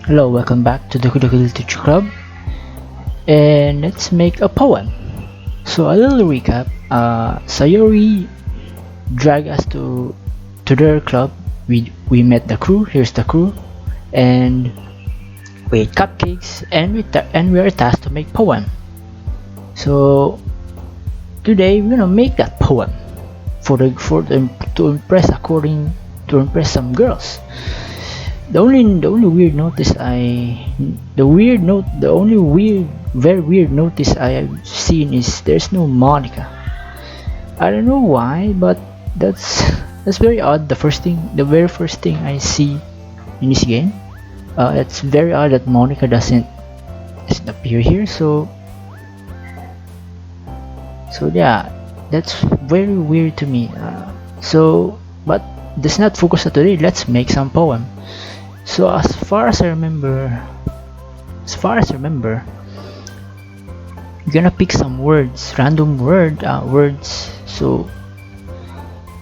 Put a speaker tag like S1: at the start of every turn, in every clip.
S1: Hello, welcome back to the Doki Doki Literature Club, and let's make a poem. So a little recap. Sayori dragged us to their club. We met the crew. Here's the crew, and we ate cupcakes, and we are tasked to make poem. So today we're gonna make that poem to impress some girls. The only weird notice very weird notice I have seen is there's no Monica. I don't know why, but that's very odd. The very first thing I see in this game. It's very odd that Monica doesn't appear here. So yeah, that's very weird to me. But let's not focus on today. Let's make some poem. So as far as I remember, you're gonna pick some random words. So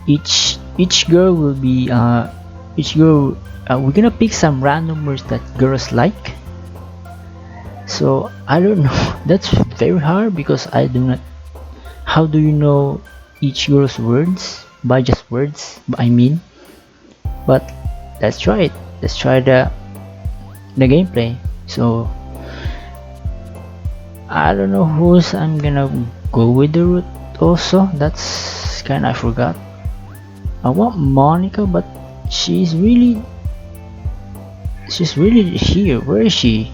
S1: each girl will be we're gonna pick some random words that girls like. So I don't know. That's very hard because I do not. How do you know each girl's words? By just words, but let's try it. Let's try the gameplay. So I don't know whose I'm gonna go with the route also. That's kinda I forgot. I want Monica, but she's really here. Where is she?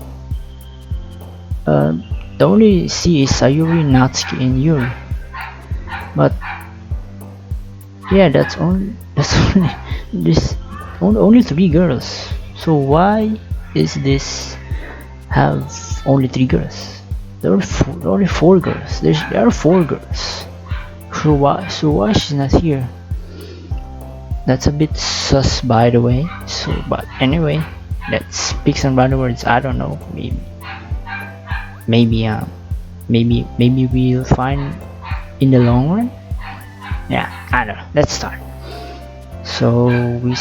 S1: The only C is Sayuri, Natsuki, and Yuri. But yeah, that's only only 3 girls. So why is this have only 3 girls? There are only 4 girls. There are 4 girls. So why she's not here? That's a bit sus, by the way. So but anyway, let's pick some random words. I don't know. Maybe we'll find in the long run. Yeah, I don't know. Let's start. So I'm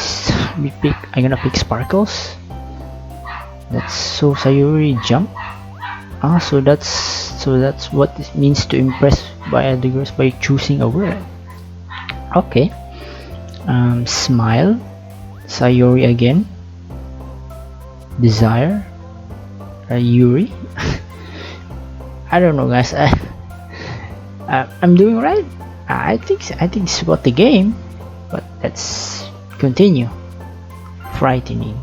S1: gonna pick sparkles. That's so Sayuri jump. So that's what it means to impress by other girls by choosing a word. Okay. Smile. Sayuri again. Desire. Yuri. I don't know, guys. I'm doing right. I think this is about the game. But let's continue. Frightening.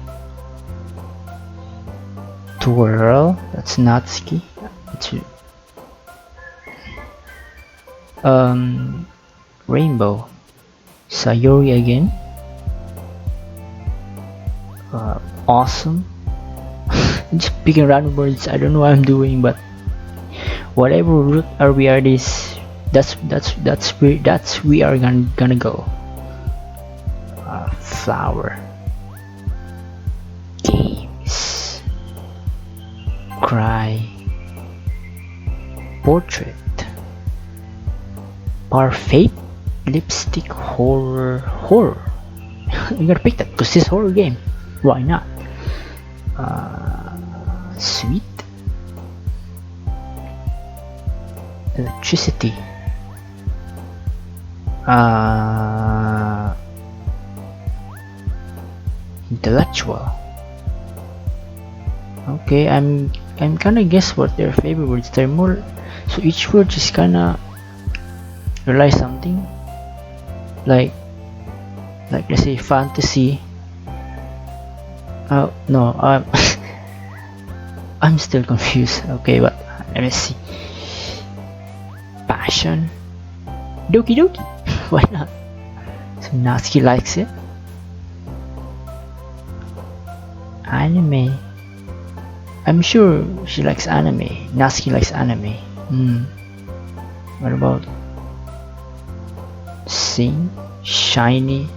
S1: Twirl. That's Natsuki. Rainbow. Sayori again. Awesome. I'm just picking random words. I don't know what I'm doing, but whatever route we are this, that's we are gonna go. Flower. Games. Cry. Portrait. Parfait. Lipstick. Horror. I'm gonna pick that because this horror game. Why not? Sweet. Electricity. Intellectual. Okay, I'm kinda guess what their favorite words. They're more, so each word is kinda realize something. Like let's say fantasy. No, I'm still confused. Okay, but let me see. Passion. Doki Doki. Why not? So Natsuki likes it. Anime. I'm sure she likes anime. Natsuki likes anime. What about sing? Shiny.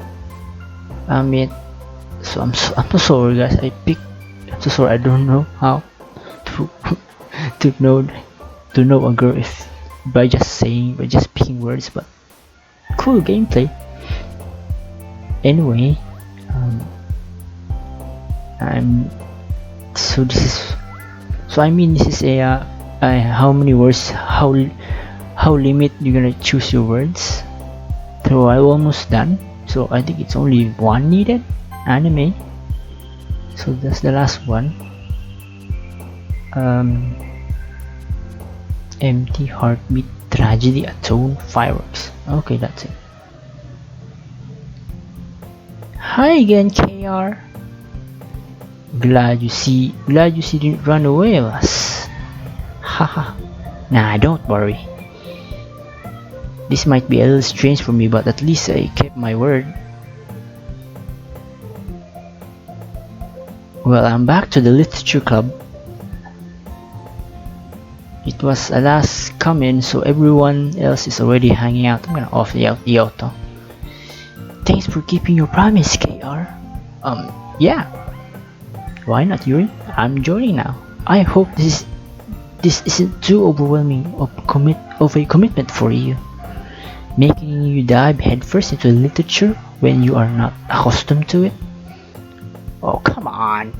S1: So I'm so sorry, guys. I'm so sorry. I don't know how to to know a girl if by just picking words, but cool gameplay. Anyway, I'm So this is, so I mean this is a how many words, how limit you're gonna choose your words. So I'm almost done. So I think it's only one needed. Anime. So that's the last one. Empty heartbeat, tragedy, atone, fireworks. Okay, that's it. Hi again, KR. Glad you didn't run away with us. Haha. Nah, don't worry. This might be a little strange for me, but at least I kept my word. Well, I'm back to the literature club. It was a last come-in, so everyone else is already hanging out. I'm gonna off the auto. Thanks for keeping your promise, KR. Yeah. Why not, Yuri? I'm joining now. I hope this isn't too overwhelming of a commitment for you, making you dive headfirst into literature when you are not accustomed to it. Oh, come on.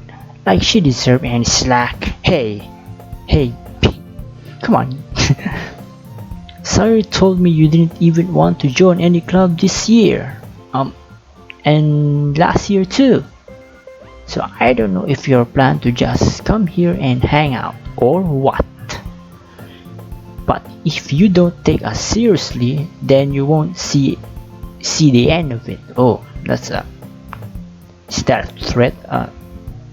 S1: Like she deserves any slack. Hey, come on. Sorry told me you didn't even want to join any club this year. And last year too. So I don't know if your plan to just come here and hang out or what. But if you don't take us seriously, then you won't see the end of it. Oh, that's is that a threat?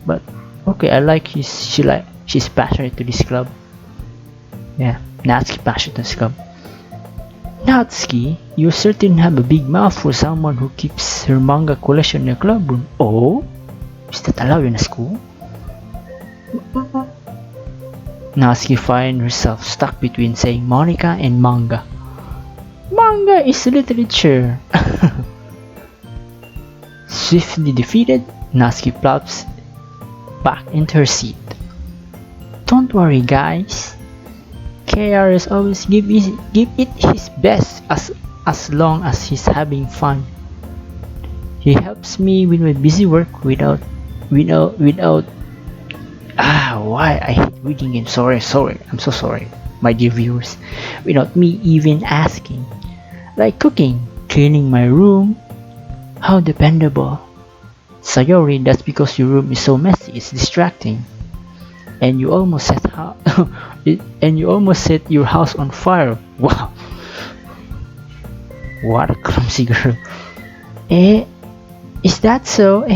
S1: But okay, I like she's passionate to this club. Yeah, Natsuki passionate to this club. Natsuki, you certainly have a big mouth for someone who keeps her manga collection in a club room. Oh, is that allowed in a school? Natsuki finds herself stuck between saying Monica and manga. Manga is literature. Swiftly defeated, Natsuki plops back into her seat. Don't worry, guys. KR is always give it his best as long as he's having fun. He helps me with my busy work without why I hate reading him. Sorry, I'm so sorry, my dear viewers. Without me even asking. Like cooking, cleaning my room. How dependable. Sayori, that's because your room is so messy, it's distracting. And you almost set your house on fire. Wow. What a clumsy girl. Is that so?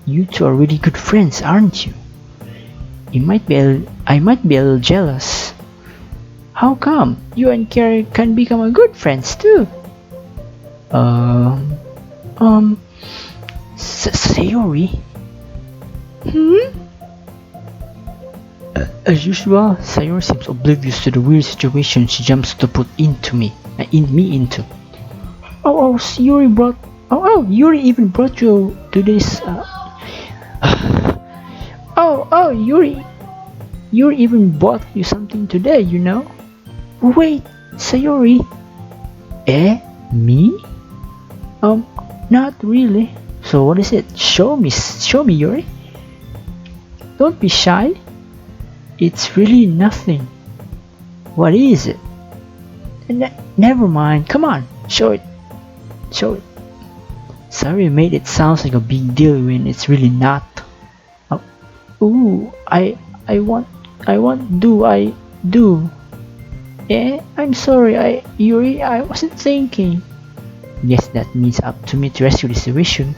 S1: You two are really good friends, aren't you? I might be a little jealous. How come? You and Carrie can become a good friends too. Sayori? As usual, Sayori seems oblivious to the weird situation she jumps to put me into. Yuri even brought you to this. Yuri even bought you something today, you know. Wait, Sayori. Me? Not really. So what is it? Show me, Yuri. Don't be shy. It's really nothing. What is it? Never mind. Come on, show it. Sorry, made it sound like a big deal when it's really not. I do. I'm sorry, Yuri, I wasn't thinking. Yes, that means up to me to rescue the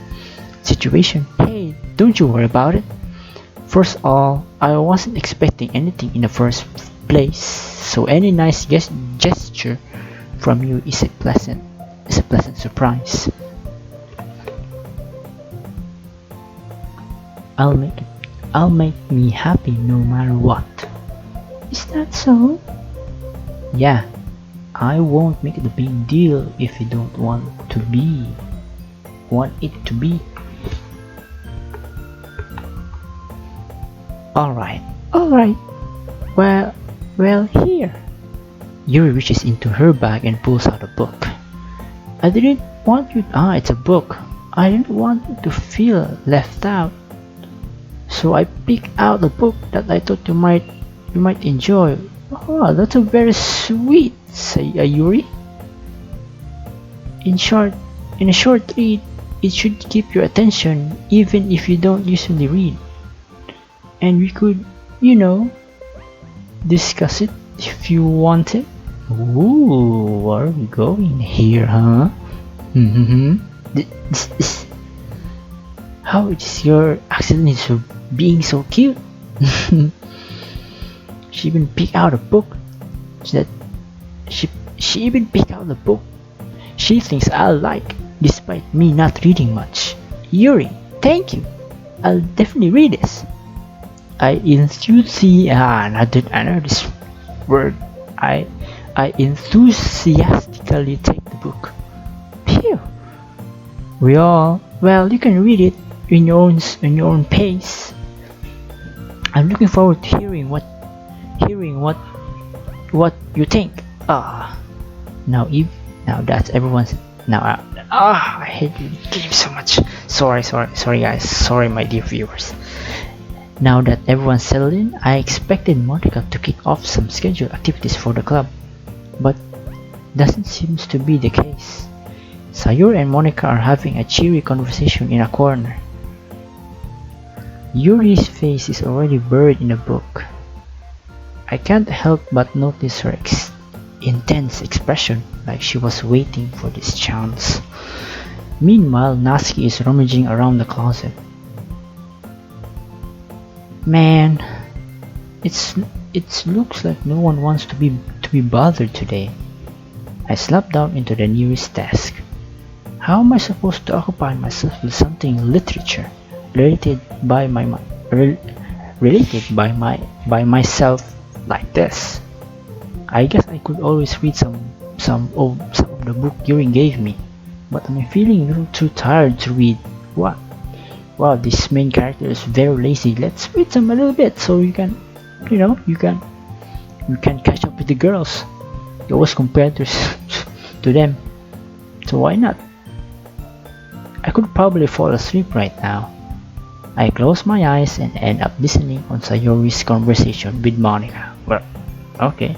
S1: situation. Hey, don't you worry about it. First of all, I wasn't expecting anything in the first place, so any nice gesture from you is a pleasant surprise. I'll make me happy no matter what. Is that so? Yeah, I won't make it a big deal if you don't want it to be. Alright. Well, here. Yuri reaches into her bag and pulls out a book. I didn't want you. It's a book. I didn't want you to feel left out. So I picked out a book that I thought you might enjoy. Oh, that's a very sweet, say Yuri. In short, in a short read, it should keep your attention even if you don't usually read. And we could, discuss it if you wanted. Ooh, where are we going here, huh? This, how is your accident so being so cute? She even picked out a book that she even picked out a book she thinks I'll like, despite me not reading much. Yuri, thank you. I'll definitely read this. I enthusiastically take the book. Phew. Well, you can read it in your own pace. I'm looking forward to hearing what you think. Now that's everyone's. I hate the game so much. Sorry guys. Sorry my dear viewers. Now that everyone's settled in, I expected Monica to kick off some scheduled activities for the club, but doesn't seem to be the case. Sayuri and Monica are having a cheery conversation in a corner. Yuri's face is already buried in a book. I can't help but notice her intense expression, like she was waiting for this chance. Meanwhile, Natsuki is rummaging around the closet. Man, it looks like no one wants to be bothered today. I slapped down into the nearest desk. How am I supposed to occupy myself with something literature related by myself like this? I guess I could always read some of the book Yuri gave me, but I'm feeling a little too tired to read. What? Wow, this main character is very lazy. Let's read some a little bit so you can catch up with the girls. You always compare to them, so why not? I could probably fall asleep right now. I close my eyes and end up listening on Sayori's conversation with Monica. Well, okay.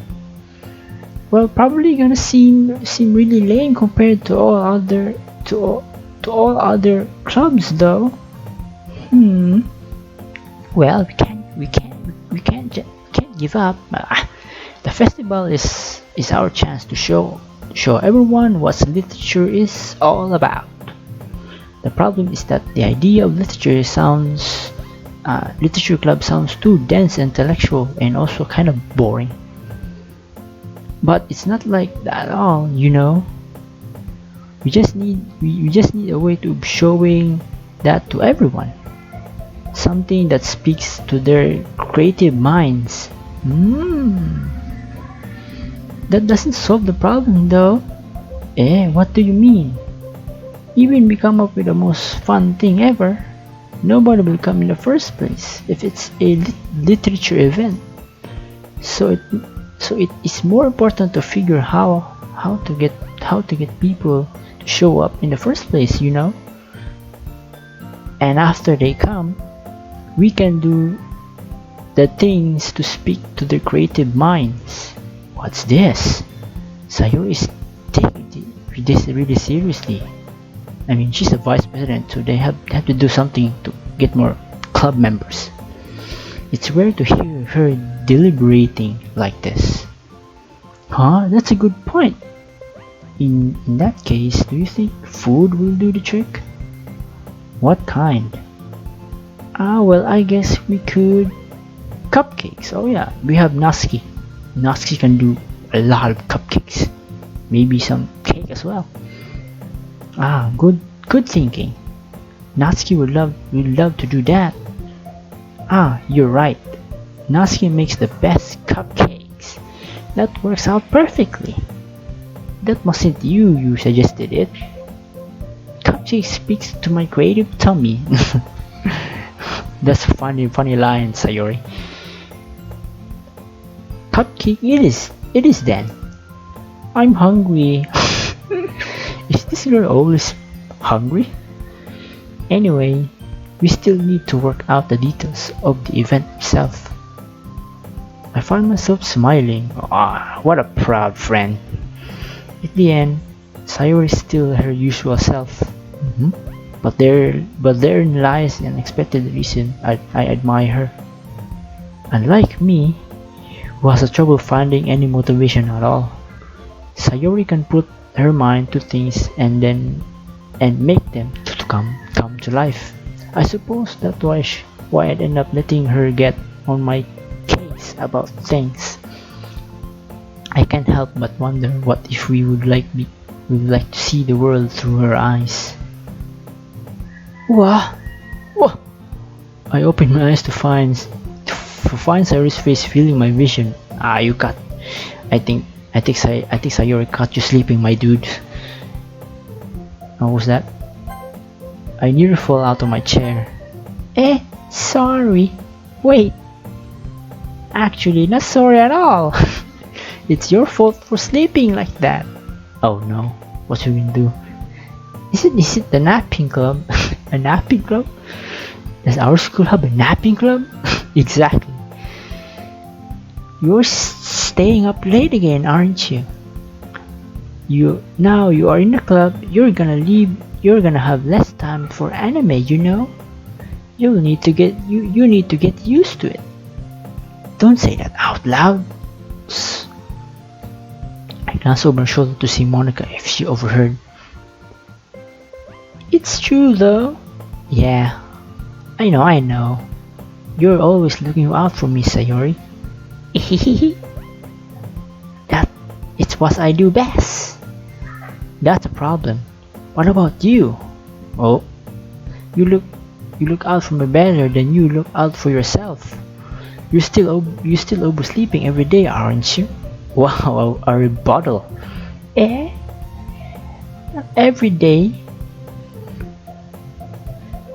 S1: Well, probably gonna seem really lame compared to all other clubs, though. Well, we can't give up. The festival is our chance to show everyone what literature is all about. The problem is that the idea of literature club sounds too dense, intellectual, and also kind of boring. But it's not like that at all, We just need a way to showing that to everyone. Something that speaks to their creative minds. That doesn't solve the problem, though. What do you mean? Even we come up with the most fun thing ever, nobody will come in the first place if it's a literature event. So it is more important to figure how to get people to show up in the first place, And after they come, we can do the things to speak to their creative minds. What's this? Sayuri is taking this really seriously. I mean, she's a vice president, so they have to do something to get more club members. It's rare to hear her deliberating like this. That's a good point. In that case, do you think food will do the trick? What kind? Well, I guess we could... Cupcakes. Oh yeah, we have Natsuki. Natsuki can do a lot of cupcakes. Maybe some cake as well. Good thinking. Natsuki would love to do that. You're right. Natsuki makes the best cupcakes. That works out perfectly. That wasn't you suggested it. Cupcake speaks to my creative tummy. That's a funny line, Sayori. Cupcake it is then. I'm hungry. Is this girl always hungry? Anyway, We still need to work out the details of the event itself. I found myself smiling. Ah, what a proud friend. At the end, Sayori is still her usual self. But therein lies the unexpected reason I admire her. Unlike me, who has a trouble finding any motivation at all, Sayori can put her mind to things and make them to come to life. I suppose that's why I'd end up letting her get on my case about things. I can't help but wonder what if we would like to see the world through her eyes. Wah! Wah! I opened my eyes to find Sayori's face filling my vision. Ah, you got. I think Sayori caught you sleeping, my dude. What was that? I nearly fell out of my chair. Sorry. Wait. Actually, not sorry at all. It's your fault for sleeping like that. Oh no, what should we do? Is it the napping club? A napping club? Does our school have a napping club? Exactly. You're staying up late again, aren't you? Now you are in the club, you're gonna have less time for anime, you know? You need to get used to it. Don't say that out loud. I glanced over my shoulder to see Monica if she overheard. It's true though. Yeah, I know. You're always looking out for me, Sayori. It's what I do best. That's a problem. What about you? Oh, you look out for me better than you look out for yourself. You're still oversleeping every day, aren't you? Wow, a rebuttal. Every day?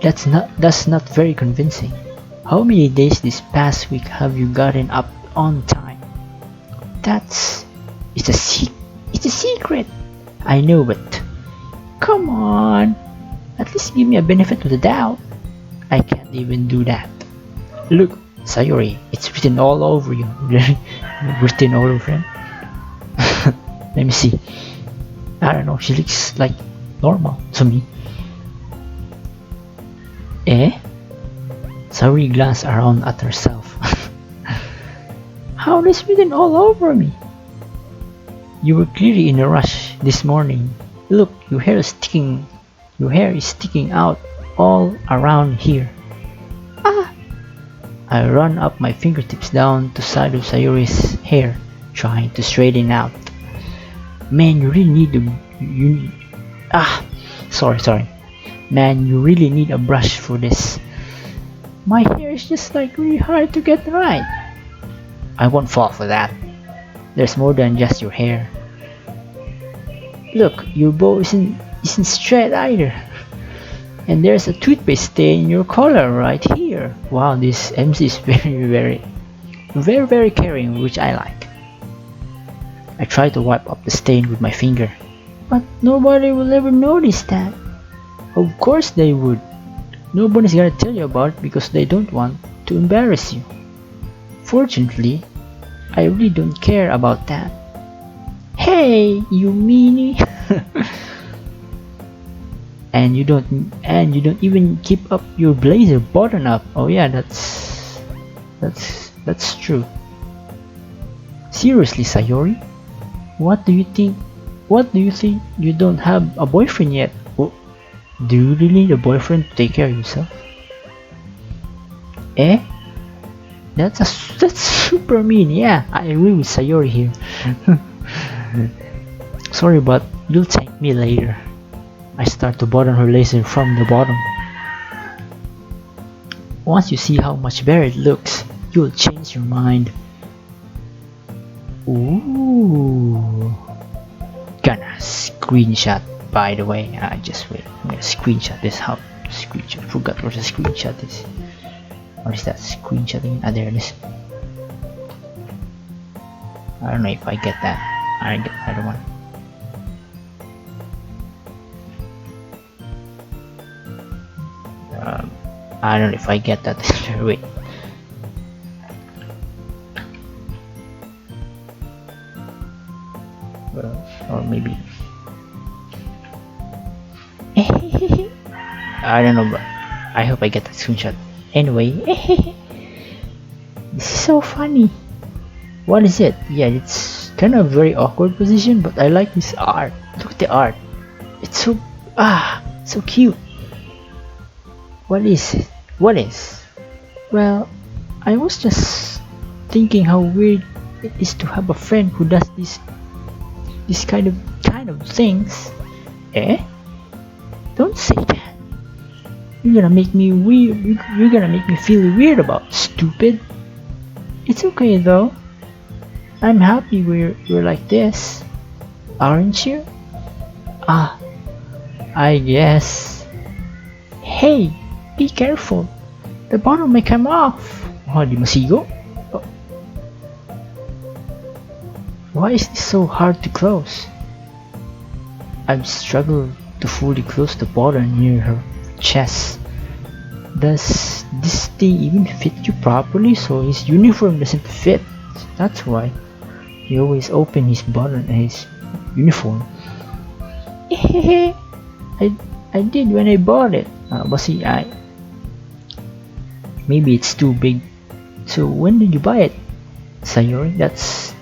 S1: That's not very convincing. How many days this past week have you gotten up on time? It's a secret. I know, but come on. At least give me a benefit of the doubt. I can't even do that. Look, Sayori, it's written all over you. Written all over him. Let me see. I don't know, she looks like normal to me. Sayori glanced around at herself. How is written all over me? You were clearly in a rush this morning. Look, your hair is sticking out all around here. I run up my fingertips down the side of Sayori's hair, trying to straighten out. Man, you really need Man, you really need a brush for this. My hair is just like really hard to get right. I won't fall for that. There's more than just your hair. Look, your bow isn't straight either. And there's a toothpaste stain in your collar right here. Wow, this MC is very caring, which I like. I try to wipe up the stain with my finger. But nobody will ever notice that. Of course they would. Nobody's gonna tell you about it because they don't want to embarrass you. Fortunately, I really don't care about that. Hey, you meanie! and you don't even keep up your blazer button up. Oh yeah, that's true. Seriously, Sayori, what do you think you don't have a boyfriend yet? Oh, do you really need a boyfriend to take care of yourself? That's super mean. Yeah, I agree with Sayori here. Sorry, but you'll thank me later. I start to button her lacer from the bottom. Once you see how much better it looks, you'll change your mind. Ooh. Gonna screenshot, by the way. Just wait. I'm gonna screenshot this. Forgot where to screenshot this. What is that screenshotting? There it is. I don't know if I get that. I get another one. I don't know if I get that. Wait. Well, or maybe. I don't know, but I hope I get that screenshot. Anyway, this is so funny. What is it? Yeah, it's kind of very awkward position, but I like this art. Look at the art. It's so cute. What is it? What is? Well, I was just thinking how weird it is to have a friend who does this kind of things. Eh? Don't say that. You're gonna make me weird. You're gonna make me feel weird about stupid. It's okay though. I'm happy we're like this. Aren't you? Ah, I guess. Hey, be careful. The bottle may come off. Oh, di masigo? Oh. Why is this so hard to close? I've struggled to fully close the bottle near her chest. Does this thing even fit you properly? So his uniform doesn't fit. That's why he always open his button and his uniform. I did when I bought it. But see, maybe it's too big. So when did you buy it, Sayori? That's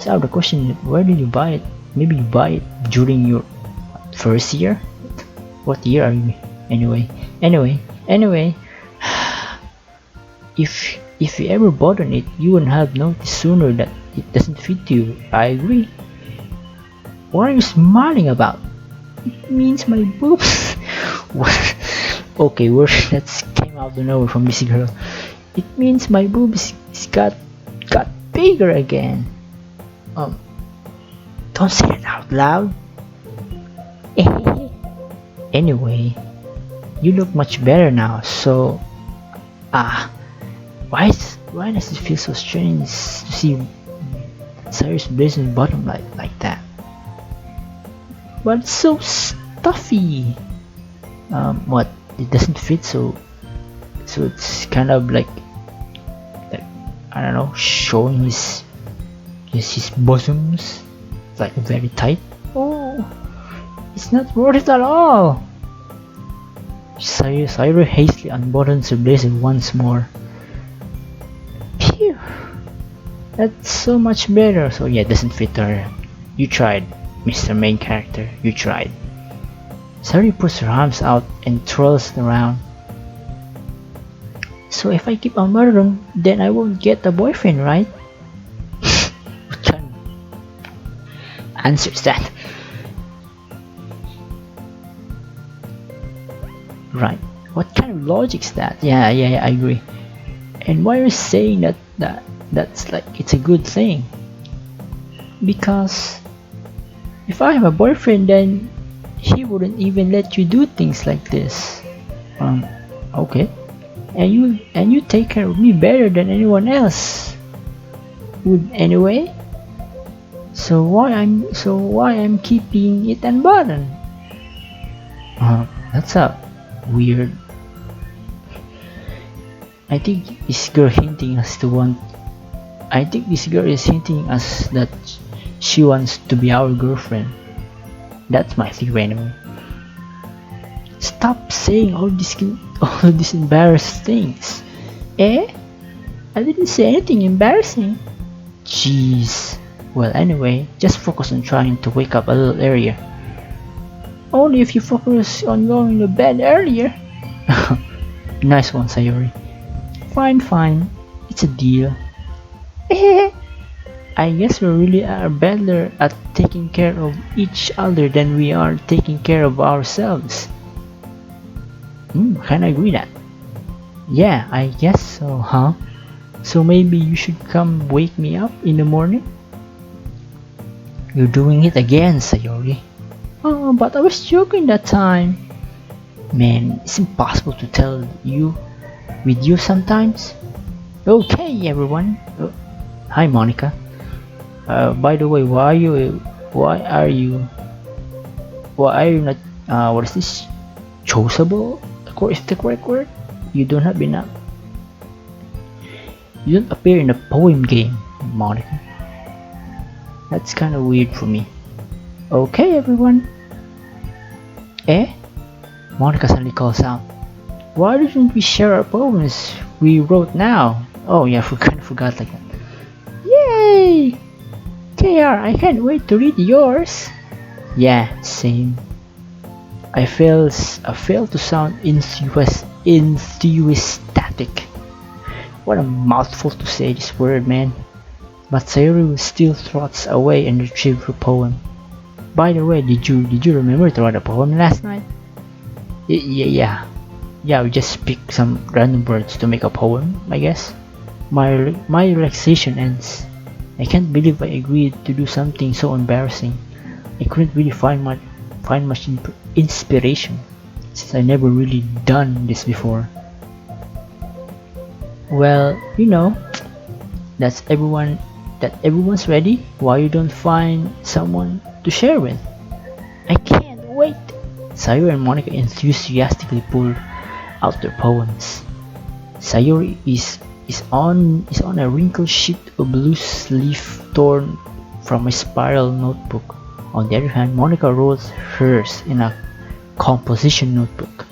S1: out of the question. Where did you buy it? Maybe you buy it during your first year. What year are you? Anyway. If you ever bought on it, you would have noticed sooner that it doesn't fit you. I agree. What are you smiling about? It means my boobs. Okay, that came out of nowhere from this girl. It means my boobs got bigger again. Don't say it out loud. Anyway, you look much better now. So, why does it feel so strange to see Cyrus blazing bottom like that? But it's so stuffy. What? It doesn't fit, so it's kind of like I don't know, showing his bosoms, like very tight. Oh, it's not worth it at all. Cyrus hastily unbuttons her blazer once more. Phew, that's so much better. So yeah, it doesn't fit her. You tried, Mr. Main Character. You tried. Sayori puts her arms out and twirls around. So if I keep on murdering, then I won't get a boyfriend, right? What kind of answer is that? Right. What kind of logic is that? Yeah, I agree. And why are you saying that's like it's a good thing? Because if I have a boyfriend, then he wouldn't even let you do things like this. Okay. And you take care of me better than anyone else would anyway. So why I'm keeping it unbuttoned? That's a weird. I think this girl is hinting us that she wants to be our girlfriend. That's my theory anyway. Stop saying all these embarrassing things. Eh? I didn't say anything embarrassing. Jeez. Well, anyway, just focus on trying to wake up a little earlier. Only if you focus on going to bed earlier. Nice one, Sayori. Fine. It's a deal. I guess we really are better at taking care of each other than we are taking care of ourselves. Kinda agree that. Yeah, I guess so, huh? So maybe you should come wake me up in the morning? You're doing it again, Sayori. Oh, but I was joking that time. Man, it's impossible to tell you with you sometimes. Okay, everyone. Hi, Monica. By the way, why are you not what is this? Choosable? Is the correct word? You don't have enough. You don't appear in the poem game, Monica. That's kind of weird for me. Okay, everyone. Eh? Monica suddenly calls out. Why didn't we share our poems we wrote now? Oh yeah, I kind of forgot like that. Yay! KR, I can't wait to read yours. Yeah, same. I fail to sound enthusiastic. What a mouthful to say this word, man. But Sayuri still trots away and retrieves her poem. By the way, did you remember to write a poem last night? Yeah, we just picked some random words to make a poem, I guess. My relaxation ends. I can't believe I agreed to do something so embarrassing. I couldn't really find much inspiration, since I never really done this before. Well, you know, that everyone's ready. Why you don't find someone to share with? I can't wait. Sayuri and Monica enthusiastically pulled out their poems. Sayuri is on a wrinkled sheet of loose leaf torn from a spiral notebook. On the other hand, Monica wrote hers in a composition notebook.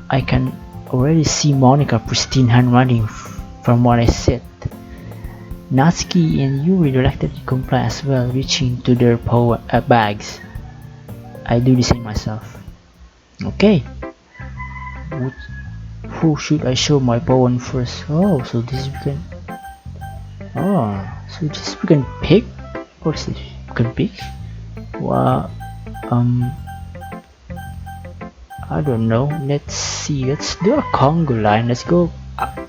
S1: I can already see Monica's pristine handwriting from what I said. Natsuki and Yuri reluctantly comply as well, reaching to their bags. I do the same myself. Okay. Who should I show my poem first? Oh, so this we can. Oh, so this we can pick. What's this? We can pick. Well, I don't know. Let's see. Let's do a Congo line. Let's go up.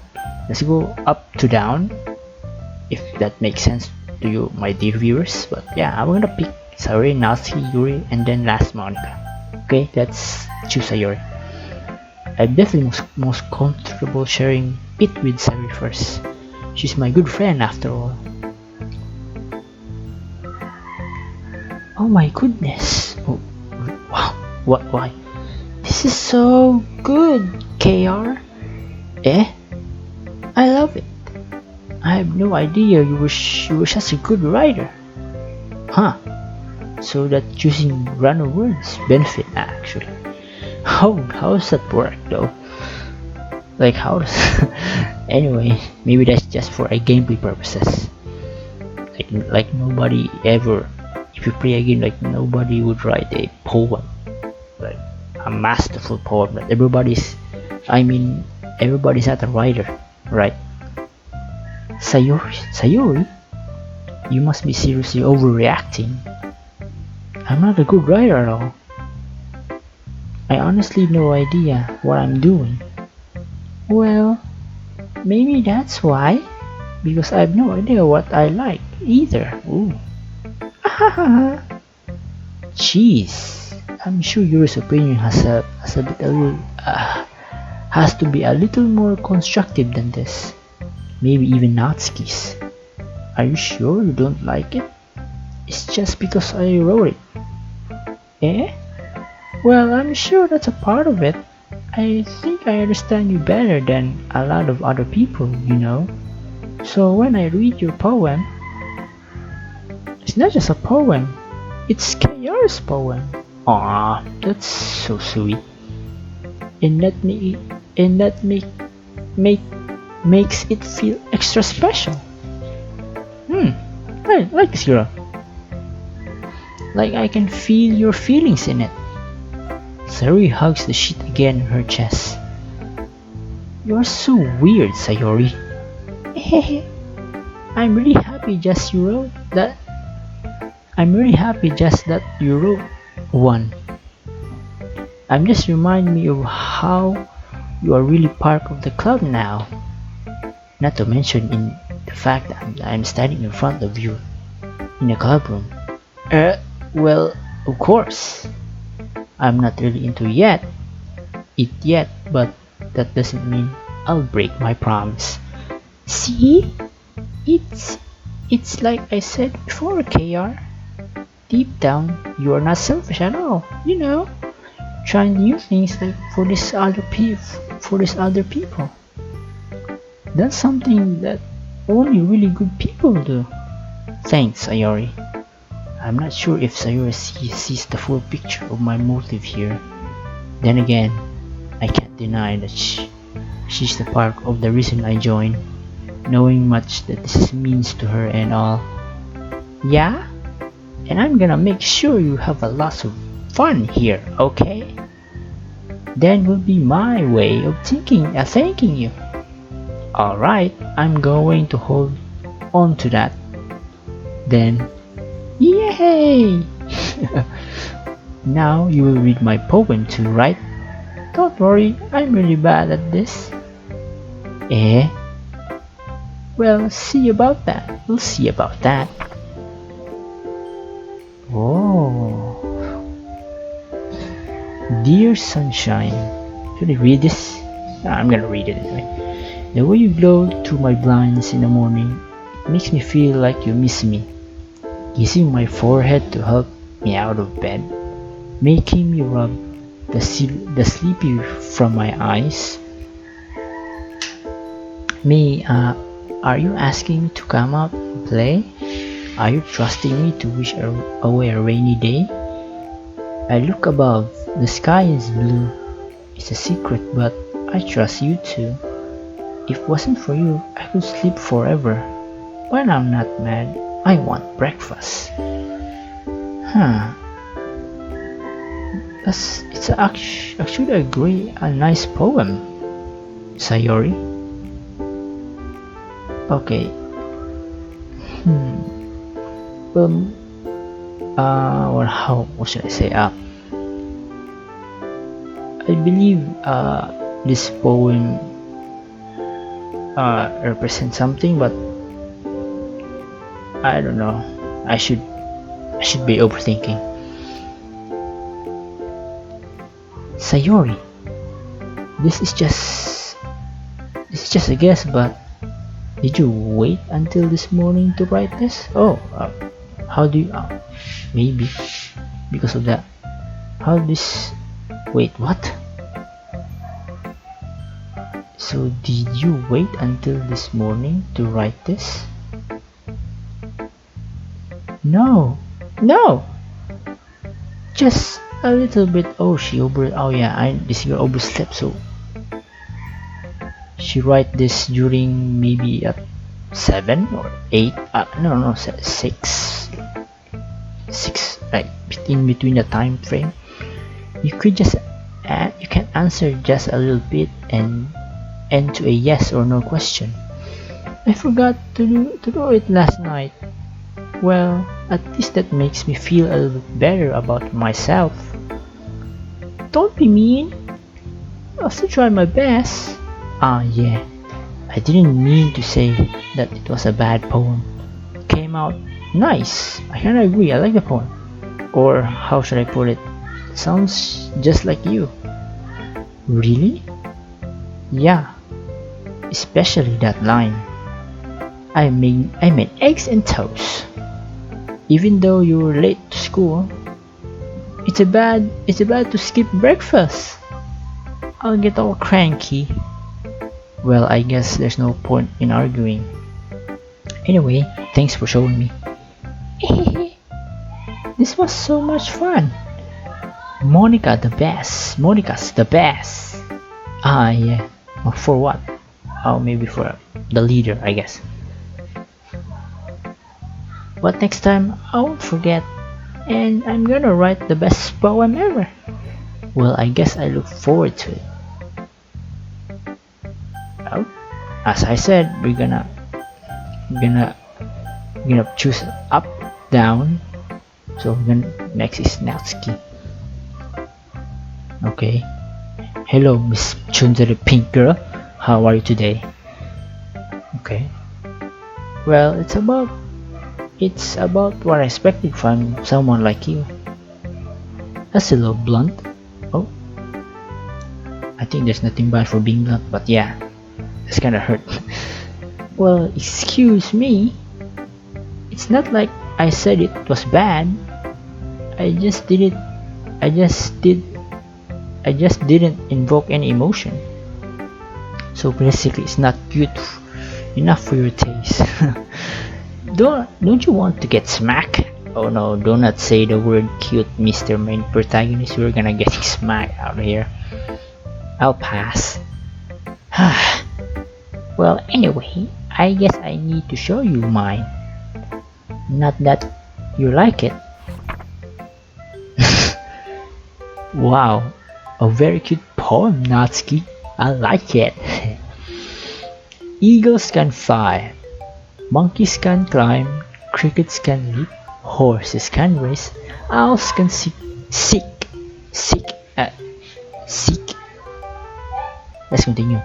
S1: Let's go up to down. If that makes sense to you, my dear viewers. But yeah, I'm gonna pick Sayuri, Natsuki, Yuri, and then last Monica. Okay, let's choose Sayuri. I'm definitely most comfortable sharing it with Sayuri first. She's my good friend after all. Oh my goodness! Oh, wow! What? Why? This is so good, KR. Eh? I love it. I have no idea you were such a good writer. Huh? So that choosing random words benefit actually. How does that work though? Like how does anyway, maybe that's just for a gameplay purposes. Like nobody ever, if you play a game, like nobody would write a poem, like a masterful poem that everybody's not a writer, right? Sayuri, you must be seriously overreacting. I'm not a good writer at all. I honestly no idea what I'm doing. Well, maybe that's why, because I have no idea what I like either. Ooh. Jeez, I'm sure your opinion has to be a little more constructive than this. Maybe even Natsuki's. Are you sure you don't like it? It's just because I wrote it. Eh? Well, I'm sure that's a part of it. I think I understand you better than a lot of other people, you know. So when I read your poem, it's not just a poem, it's KR's poem. Aww, that's so sweet. And that makes it feel extra special. I like this girl. Like I can feel your feelings in it. Sayuri hugs the sheet again in her chest. You're so weird, Sayuri. I'm really happy just that you wrote one. I'm just reminding me of how you are really part of the club now. Not to mention in the fact that I'm standing in front of you in a club room. Well, of course. I'm not really into it yet, but that doesn't mean I'll break my promise. See? It's like I said before, KR. Deep down, you are not selfish at all, you know. Trying new things like for up for these other people. That's something that only really good people do. Thanks, Sayori. I'm not sure if Sayori sees the full picture of my motive here. Then again, I can't deny that she's the part of the reason I joined, knowing much that this means to her and all. Yeah? And I'm gonna make sure you have a lot of fun here, okay? That will be my way of thanking you. Alright, I'm going to hold on to that. Then, yay! Now you will read my poem too, right? Don't worry, I'm really bad at this. Eh? Well, see about that. We'll see about that. Oh. Dear sunshine. Should I read this? I'm gonna read it anyway. The way you glow through my blinds in the morning makes me feel like you miss me. Kissing my forehead to help me out of bed, making me rub the sleepy from my eyes. Are you asking me to come out and play? Are you trusting me to wish away a rainy day? I look above, the sky is blue. It's a secret, but I trust you too. If it wasn't for you, I could sleep forever. But I'm not mad. I want breakfast. It's actually a nice poem, Sayori. Okay. What should I say? I believe this poem represents something, but I don't know. I should be overthinking. Sayori, this is just a guess, but did you wait until this morning to write this? Oh, how do you? Maybe because of that. How this? Wait, what? So did you wait until this morning to write this? No, just a little bit. This girl overslept, so she write this during maybe at 7 or 8. No, 6, like in between the time frame. You could just you can answer just a little bit and end to a yes or no question. I forgot to do it last night. Well, at least that makes me feel a little bit better about myself. Don't be mean. I'll still try my best. Yeah. I didn't mean to say that it was a bad poem. It came out nice. I kind of agree. I like the poem. Or how should I put it? It sounds just like you. Really? Yeah. Especially that line. I made eggs and toast. Even though you were late to school, it's bad to skip breakfast. I'll get all cranky. Well, I guess there's no point in arguing. Anyway, thanks for showing me. This was so much fun. Monica's the best. Yeah. For what? Maybe for the leader, I guess. But next time, I won't forget, and I'm gonna write the best poem ever. Well, I guess I look forward to it. Well, as I said, we're gonna choose up, down. So next is Natsuki. Okay. Hello, Miss Chundere Pink Girl. How are you today? Okay. Well, it's about what I expected from someone like you. That's a little blunt. Oh, I think there's nothing bad for being blunt, but yeah, that's kinda hurt. Well, excuse me. It's not like I said it was bad. I just didn't invoke any emotion. So basically, it's not cute enough for your taste. Don't you want to get smacked? Oh no, do not say the word cute, Mr. Main Protagonist. We're gonna get smacked out here. I'll pass. Well, anyway, I guess I need to show you mine. Not that you like it. Wow, a very cute poem, Natsuki. I like it. Eagles can fly, monkeys can climb, crickets can leap, horses can race, owls can seek. Let's continue.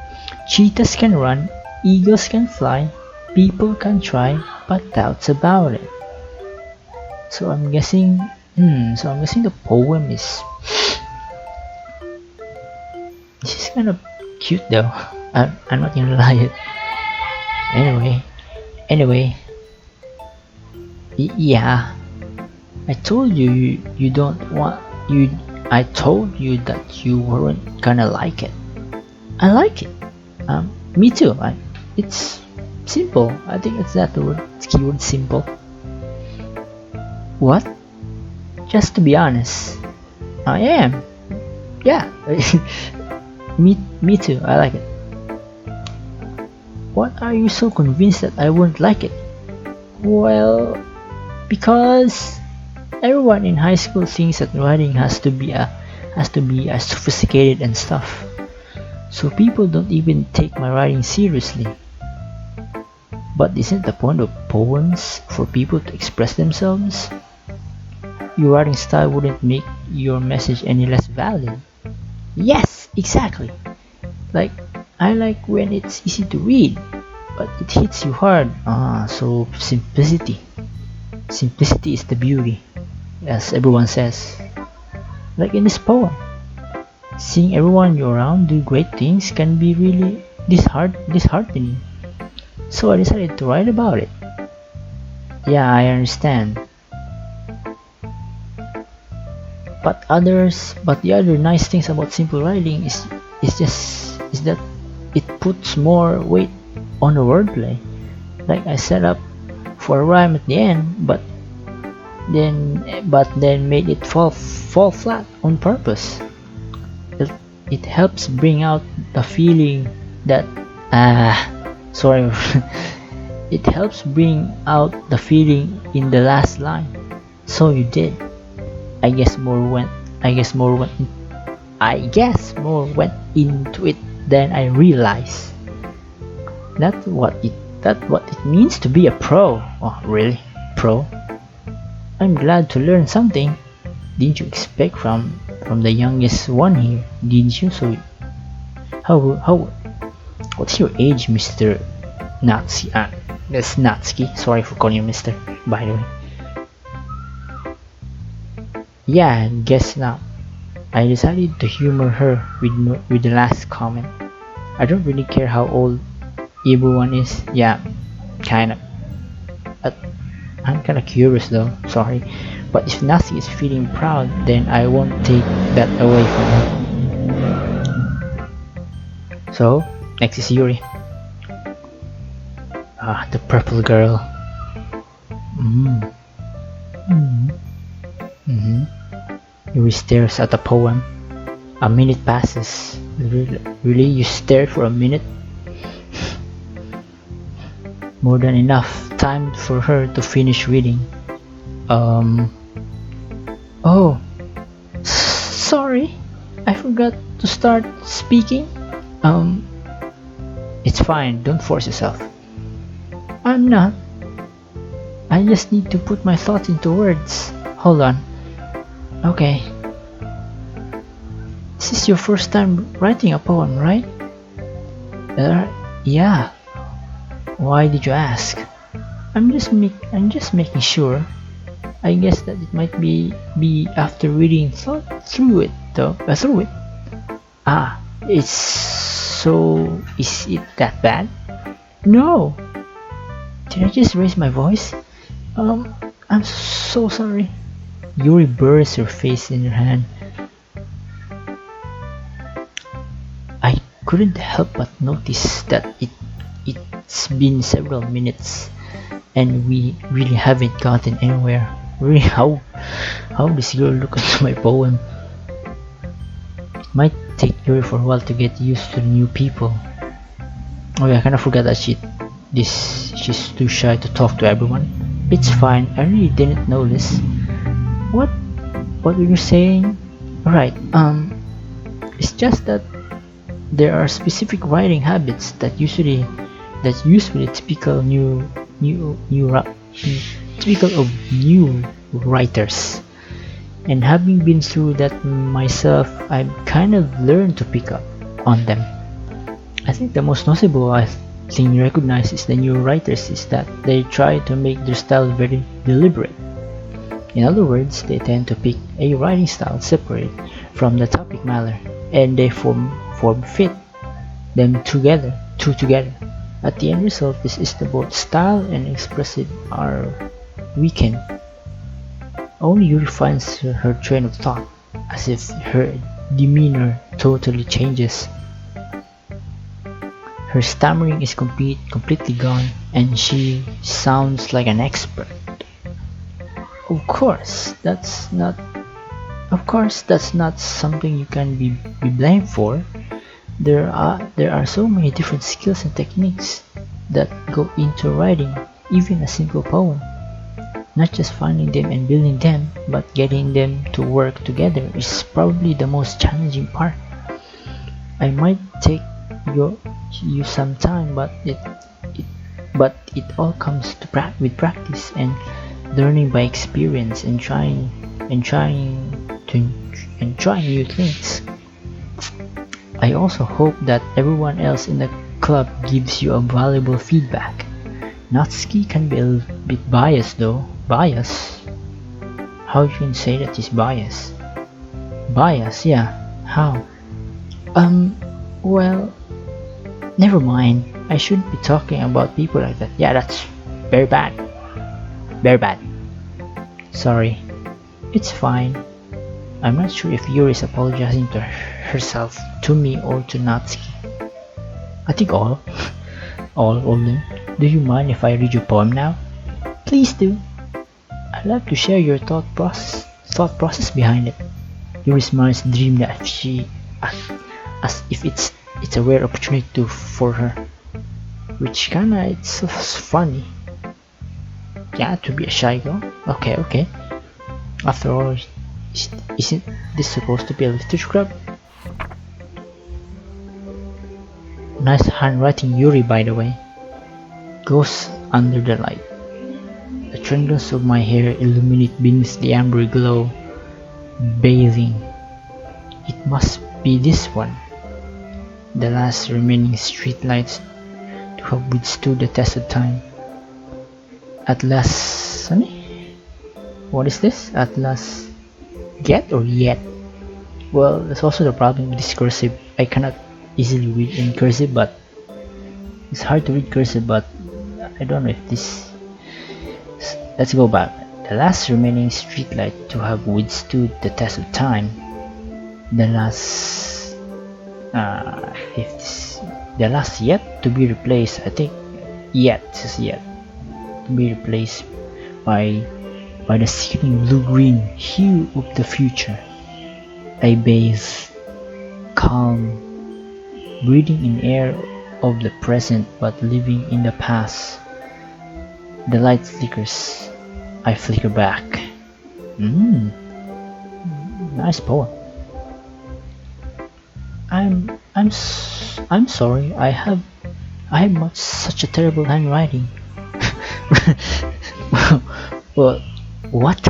S1: Cheetahs can run, eagles can fly, people can try, but doubts about it. So I'm guessing, the poem is. This is kind of cute though. I'm not gonna lie. Anyway, yeah. I told you you don't want you. I told you that you weren't gonna like it. I like it. Me too. It's simple. I think it's that word. It's keyword simple. What? Just to be honest, I am. Yeah. Me too. I like it. Why are you so convinced that I won't like it? Well, because everyone in high school thinks that writing has to be sophisticated and stuff. So people don't even take my writing seriously. But isn't the point of poems for people to express themselves? Your writing style wouldn't make your message any less valid. Yes, exactly. Like, I like when it's easy to read, but it hits you hard. So simplicity. Simplicity is the beauty, as everyone says. Like in this poem, seeing everyone you're around do great things can be really disheartening. So I decided to write about it. Yeah, I understand. But the other nice things about simple writing is that it puts more weight on the wordplay. Like I set up for a rhyme at the end, but then made it fall flat on purpose. It helps bring out the feeling that sorry. It helps bring out the feeling in the last line. So you did. I guess more went into it than I realized. That's what it means to be a pro. Oh, really? Pro? I'm glad to learn something. Didn't you expect from the youngest one here, didn't you? So what's your age, Mr. Natsuki? That's Natsuki. Sorry for calling you Mr. by the way. Yeah, guess not. I decided to humor her with the last comment. I don't really care how old everyone is. Yeah, kinda. I'm kinda curious though. Sorry, but if Nasi is feeling proud, then I won't take that away from her. So next is Yuri. The purple girl. Yuri stares at the poem. A minute passes. Really? You stare for a minute? More than enough time for her to finish reading. Oh, sorry. I forgot to start speaking. It's fine. Don't force yourself. I'm not. I just need to put my thoughts into words. Hold on. Okay. This is your first time writing a poem, right? Yeah. Why did you ask? I'm just making sure. I guess that it might be after reading through it though. Is it that bad? No. Did I just raise my voice? I'm so sorry. Yuri buries her face in her hand. couldn't help but notice that it's been several minutes and we really haven't gotten anywhere. Really, how this girl look at my poem? Might take Yuri for a while to get used to new people. Oh yeah, I kinda forgot that she's too shy to talk to everyone. It's fine, I really didn't notice. What were you saying? Right, it's just that there are specific writing habits that usually typical typical of new writers. And having been through that myself, I've kind of learned to pick up on them. I think the most notable thing you recognize is the new writers is that they try to make their style very deliberate. In other words, they tend to pick a writing style separate from the topic matter, and they form fit them together. At the end result, this is the both style and expressive are weakened. Only Yuri finds her train of thought, as if her demeanor totally changes. Her stammering is completely gone, and she sounds like an expert. Of course, that's not something you can be blamed for. There are so many different skills and techniques that go into writing even a simple poem. Not just finding them and building them, but getting them to work together is probably the most challenging part. I might take you some time, but it all comes with practice and learning by experience and trying new things. I also hope that everyone else in the club gives you a valuable feedback. Natsuki can be a bit biased though. Bias? How you can say that he's biased? Bias, yeah. How? Well, never mind. I shouldn't be talking about people like that. Yeah, that's very bad. Very bad. Sorry. It's fine. I'm not sure if Yuri is apologizing to herself, to me, or to Natsuki. I think all. all of them. Do you mind if I read your poem now? Please do. I'd love to share your thought process behind it. Yuri smiles dream that as if it's a rare opportunity for her, which kinda it's funny. Yeah, to be a shy girl. Okay. After all, isn't this supposed to be a literature club? Nice handwriting, Yuri, by the way. Goes under the light. The tangles of my hair illuminate beneath the amber glow, bathing. It must be this one, the last remaining streetlights to have withstood the test of time. At last, what is this? At last, get or yet? Well, that's also the problem with this cursive. I cannot easily read in cursive, but it's hard to read cursive, but I don't know if this. Let's go back. The last remaining streetlight to have withstood the test of time. The last, the last yet to be replaced. I think yet to be replaced by the searing blue-green hue of the future. I bathe, calm, breathing in air of the present but living in the past. The light flickers. I flicker back. Nice poem. I'm sorry. I have such a terrible handwriting. Well, what?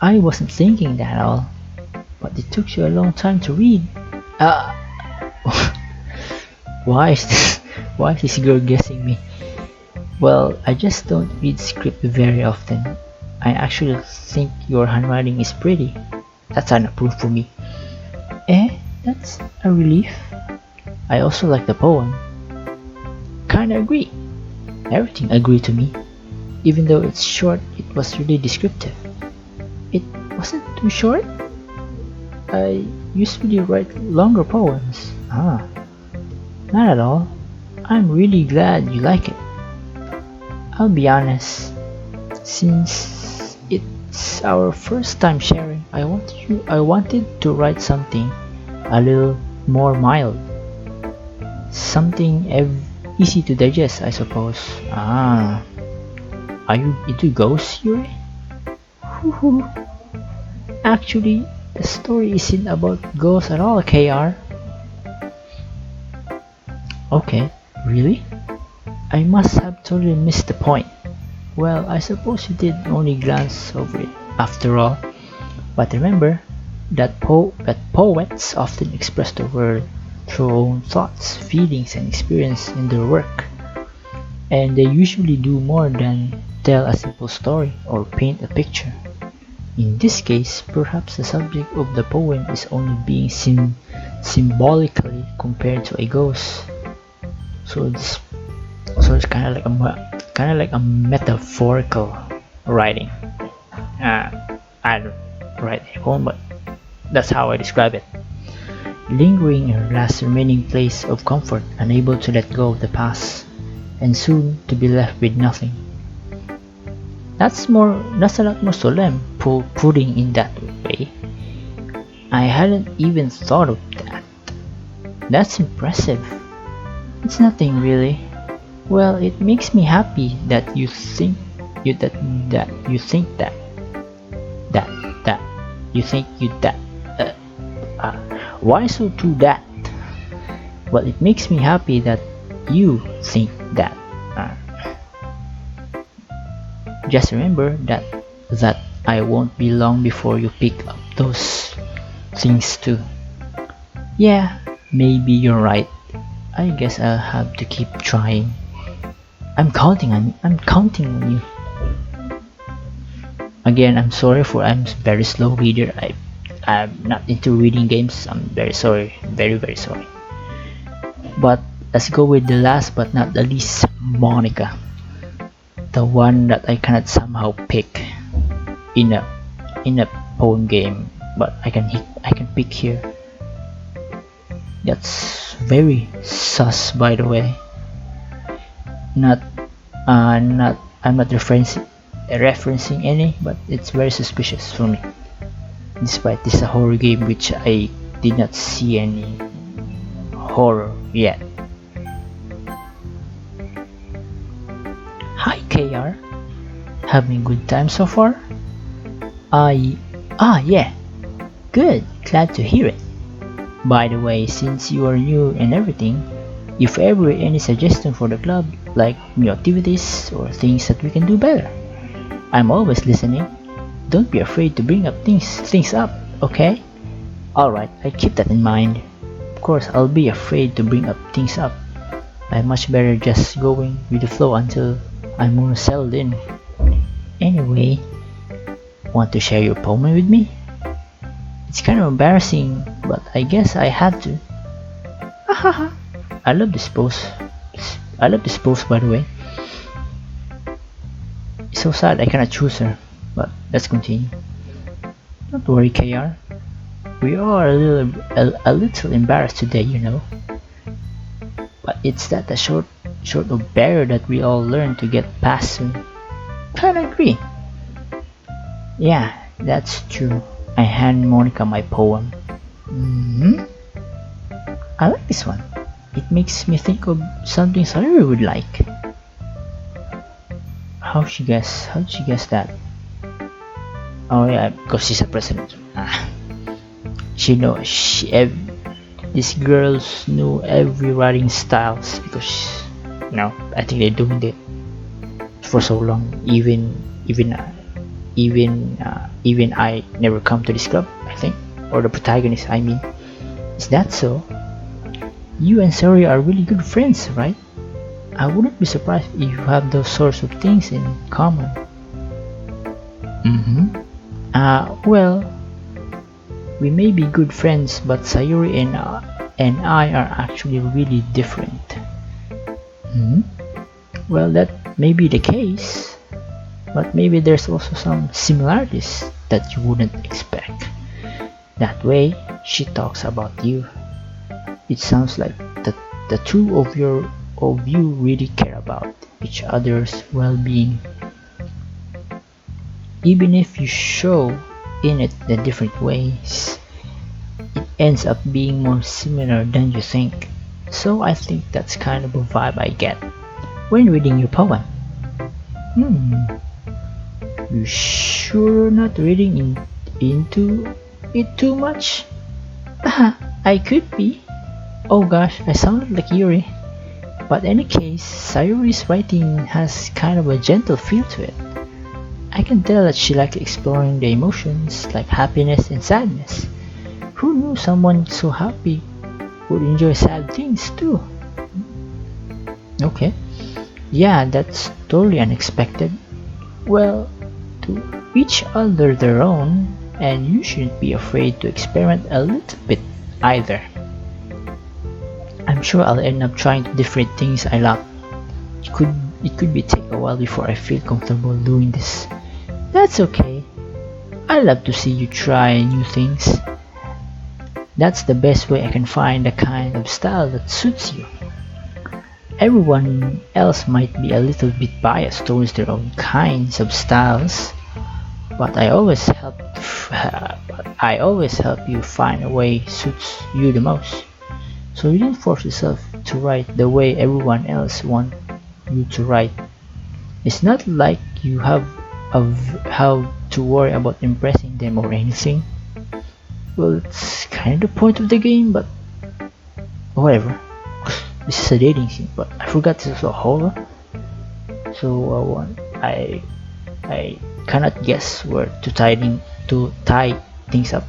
S1: I wasn't thinking that at all. But it took you a long time to read. Why is this girl guessing me? Well, I just don't read script very often. I actually think your handwriting is pretty. That's an proof for me. That's a relief. I also like the poem. Kinda agree. Everything agreed to me. Even though it's short, it was really descriptive. It wasn't too short? I usually write longer poems. Not at all. I'm really glad you like it. I'll be honest, since it's our first time sharing, I wanted to write something a little more mild. Something easy to digest, I suppose. Ah, are you into ghosts, Yuri? Hoo-hoo. Actually, the story isn't about ghosts at all, KR. Okay, really? I must have totally missed the point. Well, I suppose you did only glance over it after all. But remember that poets often express the world through own thoughts, feelings, and experience in their work. And they usually do more than tell a simple story or paint a picture. In this case, perhaps the subject of the poem is only being symbolically compared to a ghost. So it's kind of like a metaphorical writing. I don't write a poem, but that's how I describe it. Lingering in her last remaining place of comfort, unable to let go of the past, and soon to be left with nothing. That's a lot more solemn, putting in that way. I hadn't even thought of that. That's impressive. It's nothing really. Well, it makes me happy that you think that you think that you think you that why so to that? Well, it makes me happy that you think that. Just remember that I won't be long before you pick up those things too. Yeah, maybe you're right. I guess I'll have to keep trying. I'm counting on you. Again, I'm sorry for I'm very slow reader. I'm not into reading games. I'm very sorry. Very sorry. But let's go with the last but not the least, Monica. The one that I cannot somehow pick in a poem game, but I can pick here. That's very sus, by the way. I'm not referencing any, but it's very suspicious for me. Despite this a horror game, which I did not see any horror yet. Hi KR, having good time so far? Yeah, good, glad to hear it. By the way, since you are new and everything, if ever any suggestion for the club, like new activities or things that we can do better, I'm always listening. Don't be afraid to bring up things up, okay? Alright, I keep that in mind. Of course, I'll be afraid to bring up things up. I'm much better just going with the flow until I'm more settled in. Anyway, want to share your poem with me? It's kind of embarrassing, but I guess I had to. I love this pose. By the way. It's so sad I cannot choose her, but let's continue. Don't worry, KR. We are a little embarrassed today, you know. But it's that a short of barrier that we all learn to get past soon. Kinda agree. Yeah, that's true. I hand Monica my poem. I like this one. It makes me think of something Sayuri would like. How'd she guess that? Oh yeah, because she's a president. These girls know every writing styles because I think they're doing it for so long. Even I never come to this club, I think, or the protagonist. I mean, is that so? You and Sari are really good friends, right? I wouldn't be surprised if you have those sorts of things in common. Well, we may be good friends, but Sayuri and I are actually really different. Well, that may be the case, but maybe there's also some similarities that you wouldn't expect. That way she talks about you. It sounds like the two of you really care about each other's well-being. Even if you show in it in different ways, it ends up being more similar than you think. So I think that's kind of a vibe I get when reading your poem. You sure not reading into it too much? I could be. Oh gosh, I sounded like Yuri. But in any case, Sayuri's writing has kind of a gentle feel to it. I can tell that she likes exploring the emotions like happiness and sadness. Who knew someone so happy would enjoy sad things too? Okay. Yeah, that's totally unexpected. Well, to each other their own, and you shouldn't be afraid to experiment a little bit either. I'm sure I'll end up trying different things I love. It could be take a while before I feel comfortable doing this. That's okay. I love to see you try new things. That's the best way I can find the kind of style that suits you. Everyone else might be a little bit biased towards their own kinds of styles, but I always help you find a way suits you the most. So you don't force yourself to write the way everyone else wants you to write. It's not like you have to worry about impressing them or anything. Well, it's kind of the point of the game, but whatever. This is a dating scene, but I forgot this is a horror. So I cannot guess where to tie things up.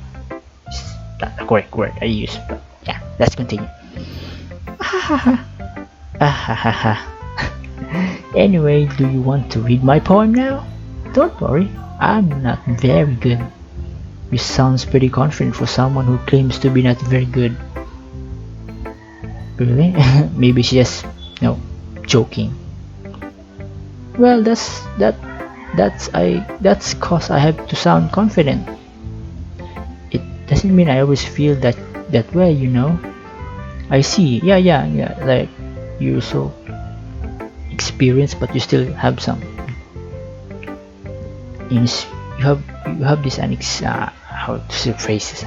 S1: It's not the correct word I use, but yeah, let's continue. Anyway, do you want to read my poem now? Don't worry, I'm not very good. Which sounds pretty confident for someone who claims to be not very good. Really? Maybe she's just, joking. Well, that's cause I have to sound confident. It doesn't mean I always feel that way, I see. Yeah. Like you're so experienced, but you still have some. You have this how to say phrases.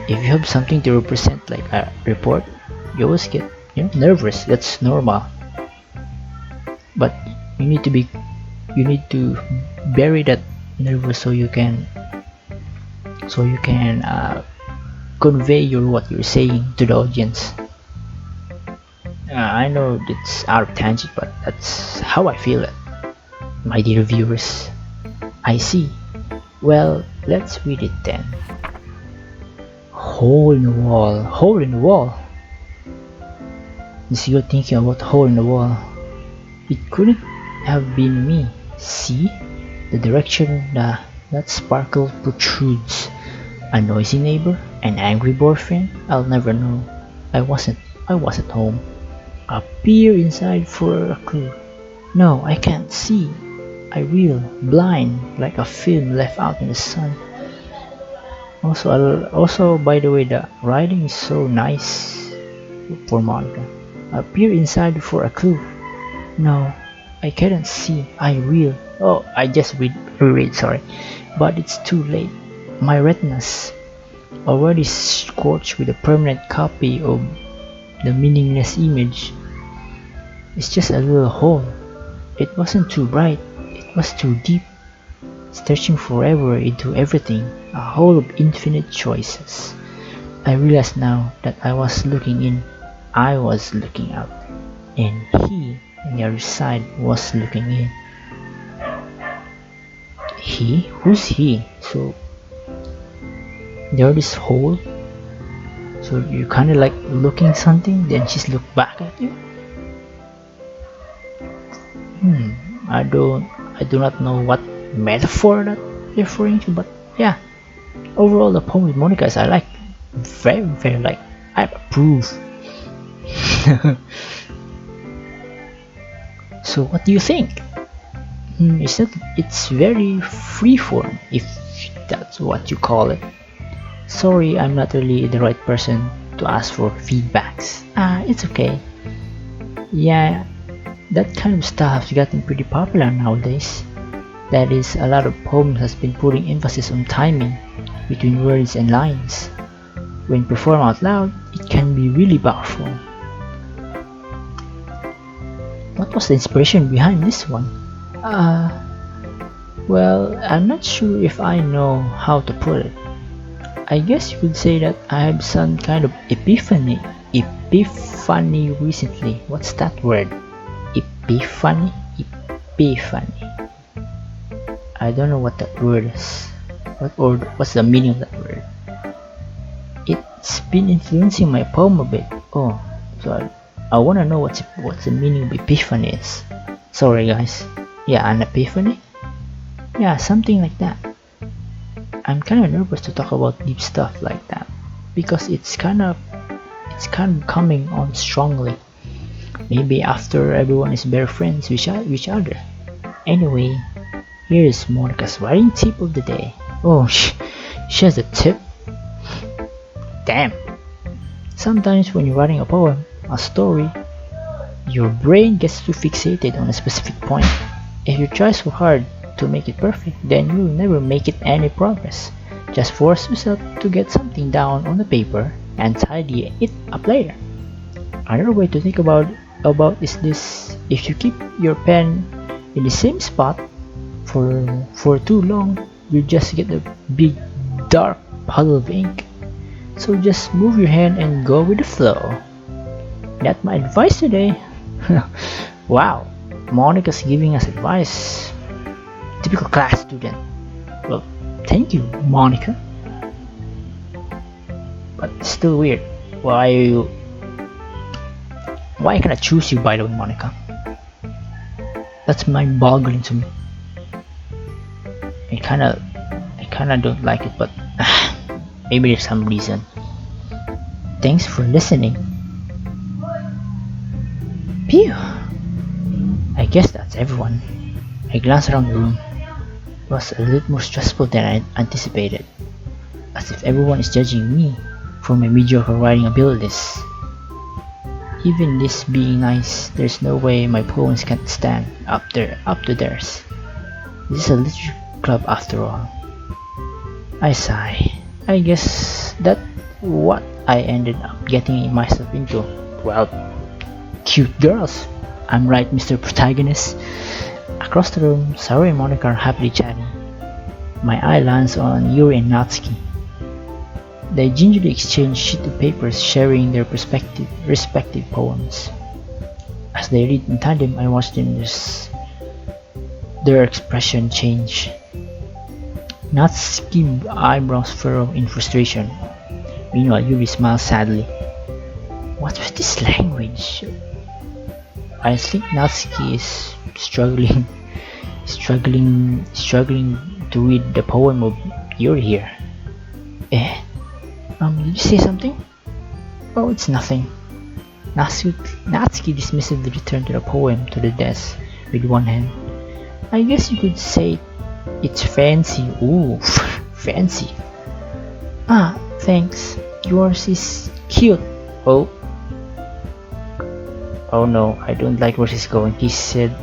S1: If you have something to represent, like a report, you always get nervous. That's normal. But you need to bury that nervous so you can convey what you're saying to the audience. I know it's out of tangent, but that's how I feel it, my dear viewers. I see. Well, let's read it then. Hole in the wall. You see, you're thinking about hole in the wall. It couldn't have been me. See? The direction that sparkle protrudes. A noisy neighbor? An angry boyfriend? I'll never know. I wasn't home. A peer inside for a clue. No, I can't see. I reel, blind, like a film left out in the sun. Also, by the way, the writing is so nice for Monica. A peer inside for a clue. No, I can't see. I reel. Oh, I just reread, sorry. But it's too late. My retinas, already scorched with a permanent copy of the meaningless image. It's just a little hole. It wasn't too bright. It was too deep. Stretching forever into everything. A hole of infinite choices. I realize now that I was looking in. I was looking out. And he, on the other side, was looking in. He? Who's he? So there's this hole. So you kind of like looking something, then she's look back at you. I do not know what metaphor that referring to, but yeah. Overall, the poem with Monica is I like, very very like. I approve. So what do you think? It's very freeform, if that's what you call it. Sorry, I'm not really the right person to ask for feedbacks. It's okay. Yeah, that kind of stuff has gotten pretty popular nowadays. That is, a lot of poems has been putting emphasis on timing between words and lines. When performed out loud, it can be really powerful. What was the inspiration behind this one? Uh, well, I'm not sure if I know how to put it. I guess you could say that I have some kind of epiphany recently. What's that word? Epiphany? Epiphany. I don't know what that word is. What's the meaning of that word? It's been influencing my poem a bit. Oh, so I wanna know what's the meaning of epiphany is. Sorry guys. Yeah, an epiphany? Yeah, something like that. I'm kinda nervous to talk about deep stuff like that because it's kind of coming on strongly. Maybe after everyone is better friends with each other. Anyway, here is Monica's writing tip of the day. Oh, she has a tip? Damn. Sometimes when you're writing a poem, a story, your brain gets too fixated on a specific point. If you try so hard to make it perfect, then you'll never make it any progress. Just force yourself to get something down on the paper and tidy it up later. Another way to think about is this: if you keep your pen in the same spot for too long, you just get a big dark puddle of ink. So just move your hand and go with the flow. That's my advice today. Wow, Monica's giving us advice. Typical class student. Well, thank you, Monica. But still weird. Why can I choose you, by the way, Monica? That's mind-boggling to me. I kinda don't like it, but maybe there's some reason. Thanks for listening. Phew. I guess that's everyone. I glanced around the room. It was a little more stressful than I anticipated, as if everyone is judging me for my mediocre writing abilities. Even this being nice, there's no way my poems can't stand up to theirs. This is a literature club after all. I sigh. I guess that's what I ended up getting myself into. Well, cute girls. I'm right, Mr. Protagonist. Across the room, Saru and Monica are happily chatting. My eye lands on Yuri and Natsuki. They gingerly exchange sheet of papers, sharing their respective poems. As they read in tandem, I watch their expression change. Natsuki's eyebrows furrow in frustration. Meanwhile, Yuri smiles sadly. What was this language? I think Natsuki is struggling to read the poem of Yuri here. Did you say something? Oh, it's nothing. Natsuki dismissively returned the poem to the desk with one hand. I guess you could say it's fancy. Ooh, fancy. Ah, thanks. Yours is cute. Oh no, I don't like where she's going. He said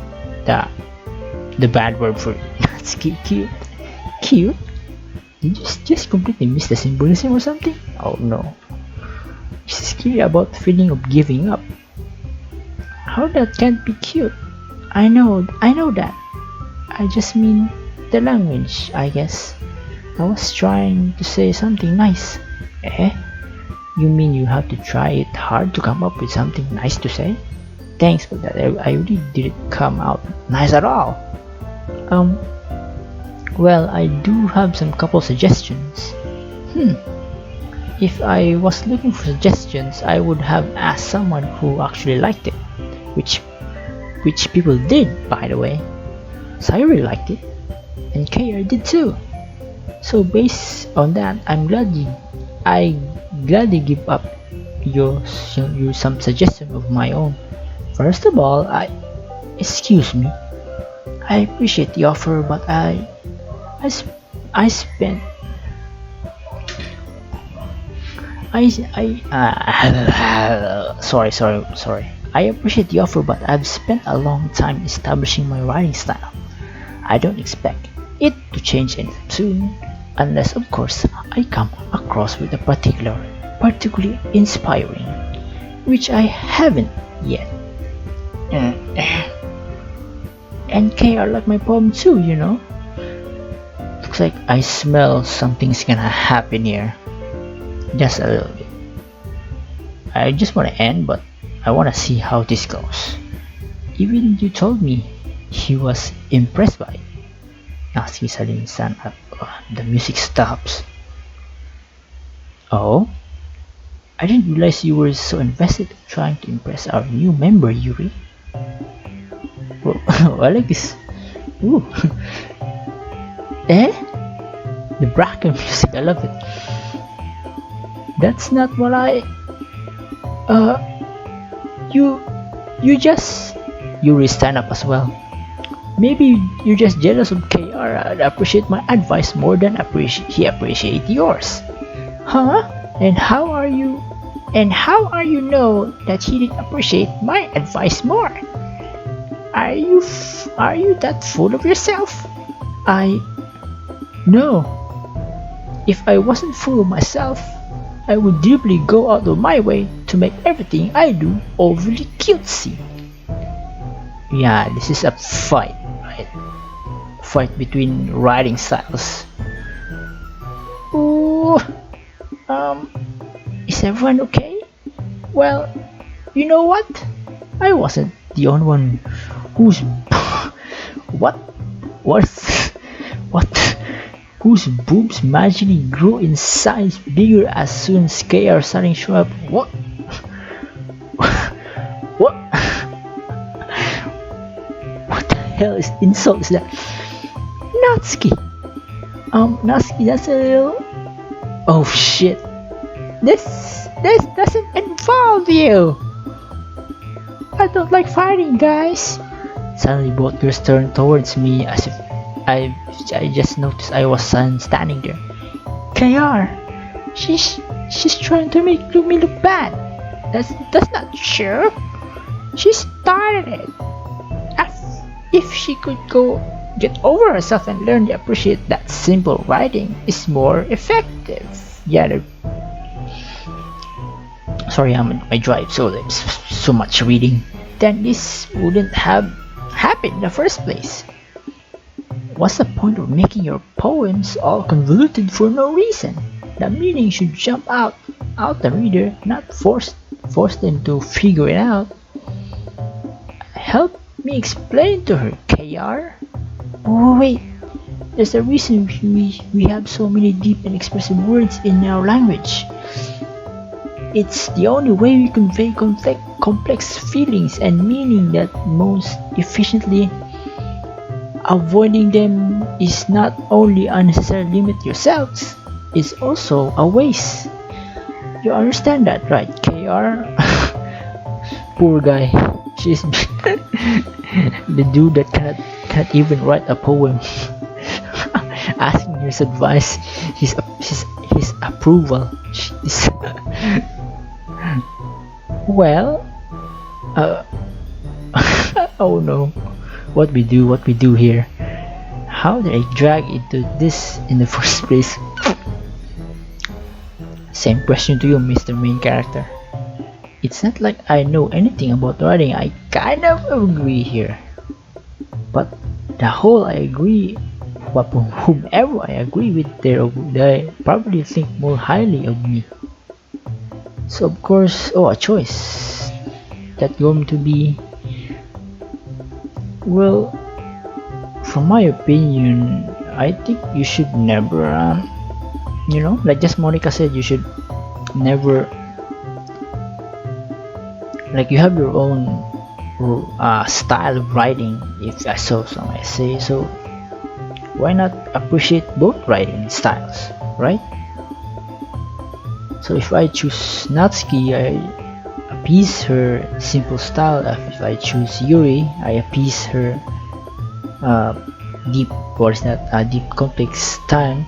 S1: the bad word for Natsuki. Cute? Did you just completely miss the symbolism or something? Oh no. She's scared about the feeling of giving up. How that can't be cute? I know that. I just mean the language, I guess. I was trying to say something nice. You mean you have to try it hard to come up with something nice to say? Thanks for that. I really didn't come out nice at all. Well, I do have some couple suggestions. If I was looking for suggestions, I would have asked someone who actually liked it, which people did, by the way. Sayuri liked it, and KR did too. So based on that, I gladly give up you some suggestion of my own. First of all, excuse me. I appreciate the offer, but I spent sorry. I appreciate the offer, but I've spent a long time establishing my writing style. I don't expect it to change anytime soon, unless of course I come across with a particularly inspiring, which I haven't yet. And KR like my poem too, you know? Looks like I smell something's gonna happen here. Just a little bit. I just wanna end, but I wanna see how this goes. Even you told me he was impressed by it. Natsuki suddenly stand up. The music stops. Oh? I didn't realize you were so invested in trying to impress our new member, Yuri. Well, I like this. Ooh. Eh? The bracket music, I love it. That's not what I... Yuri stand up as well. Maybe you're just jealous of KR and appreciate my advice more than he appreciate yours. Huh? And how are you know that he didn't appreciate my advice more? Are you that full of yourself? No. If I wasn't full of myself, I would deeply go out of my way to make everything I do overly cutesy. Yeah, this is a fight, right? Fight between writing styles. Ooh, is everyone okay? Well, you know what? I wasn't the only one whose whose boobs magically grew in size bigger as soon as KR starting show up. What? What? What the hell is insult is that? Natsuki! Natsuki, that's a little... Oh shit! This doesn't involve you! I don't like fighting, guys! Suddenly both girls turned towards me as if I just noticed I was standing there. KR! She's trying to make me look bad! That's not true! She started it! As if she could get over herself and learn to appreciate that simple writing is more effective. Yeah, sorry, I'm on my drive, so there's so much reading. Then this wouldn't have happened in the first place. What's the point of making your poems all convoluted for no reason? The meaning should jump out the reader, not force them to figure it out. Help me explain to her, KR. Oh wait, there's a reason we have so many deep and expressive words in our language. It's the only way we convey complex feelings and meaning that most efficiently. Avoiding them is not only unnecessary limit yourselves, it's also a waste. You understand that, right, KR? Poor guy. She's the dude that cannot even write a poem. Asking his advice, his approval. Well, oh no. What we do here? How did I drag into this in the first place? Same question to you, Mr. Main Character. It's not like I know anything about writing. I kind of agree here. But the whole I agree, but whomever I agree with, they probably think more highly of me. So of course, a choice that going to be... Well, from my opinion, I think you should never, like just Monica said, you should never, like you have your own style of writing, if I so I say, so why not appreciate both writing styles, right? So if I choose Natsuki, I appease her simple style. If I choose Yuri, I appease her deep complex style.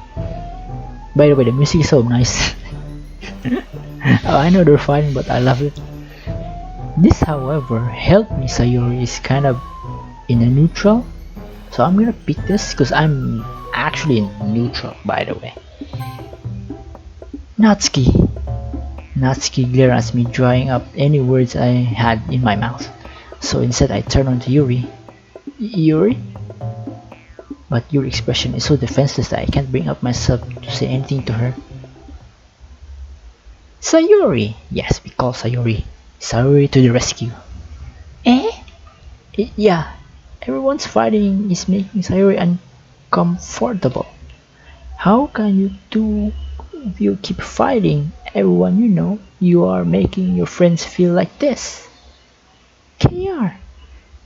S1: By the way, the music is so nice. Oh, I know they're fighting, but I love it. This, however, helped me. Sayori is kind of in a neutral, so I'm gonna pick this because I'm actually in neutral, by the way. Natsuki. Natsuki glared at me, drying up any words I had in my mouth. So instead I turned on to Yuri. Yuri? But Yuri's expression is so defenseless that I can't bring up myself to say anything to her. Sayori! Yes, we call Sayori. Sayori to the rescue. Eh? Yeah, everyone's fighting is making Sayori uncomfortable. How can you two of you keep fighting? Everyone you know, you are making your friends feel like this. KR.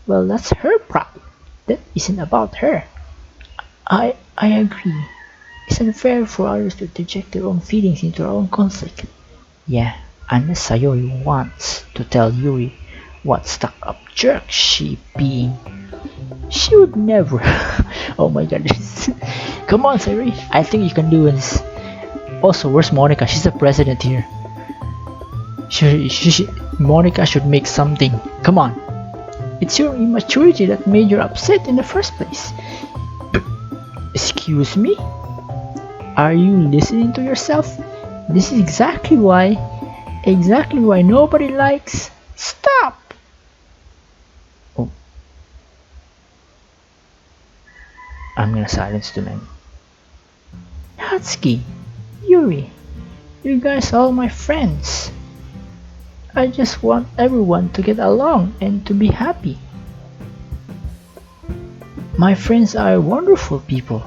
S1: Well, that's her problem. That isn't about her. I agree. It's unfair for others to interject their own feelings into our own conflict. Yeah, unless Sayori wants to tell Yuri what stuck-up jerk she being. She would never. Oh my god. Come on, Sayori. I think you can do this. Also, where's Monica? She's the president here. Monica should make something. Come on. It's your immaturity that made you upset in the first place. Excuse me? Are you listening to yourself? This is exactly why nobody likes. Stop! Oh. I'm gonna silence the man. Natsuki, Yuri, you guys are all my friends. I just want everyone to get along and to be happy. My friends are wonderful people,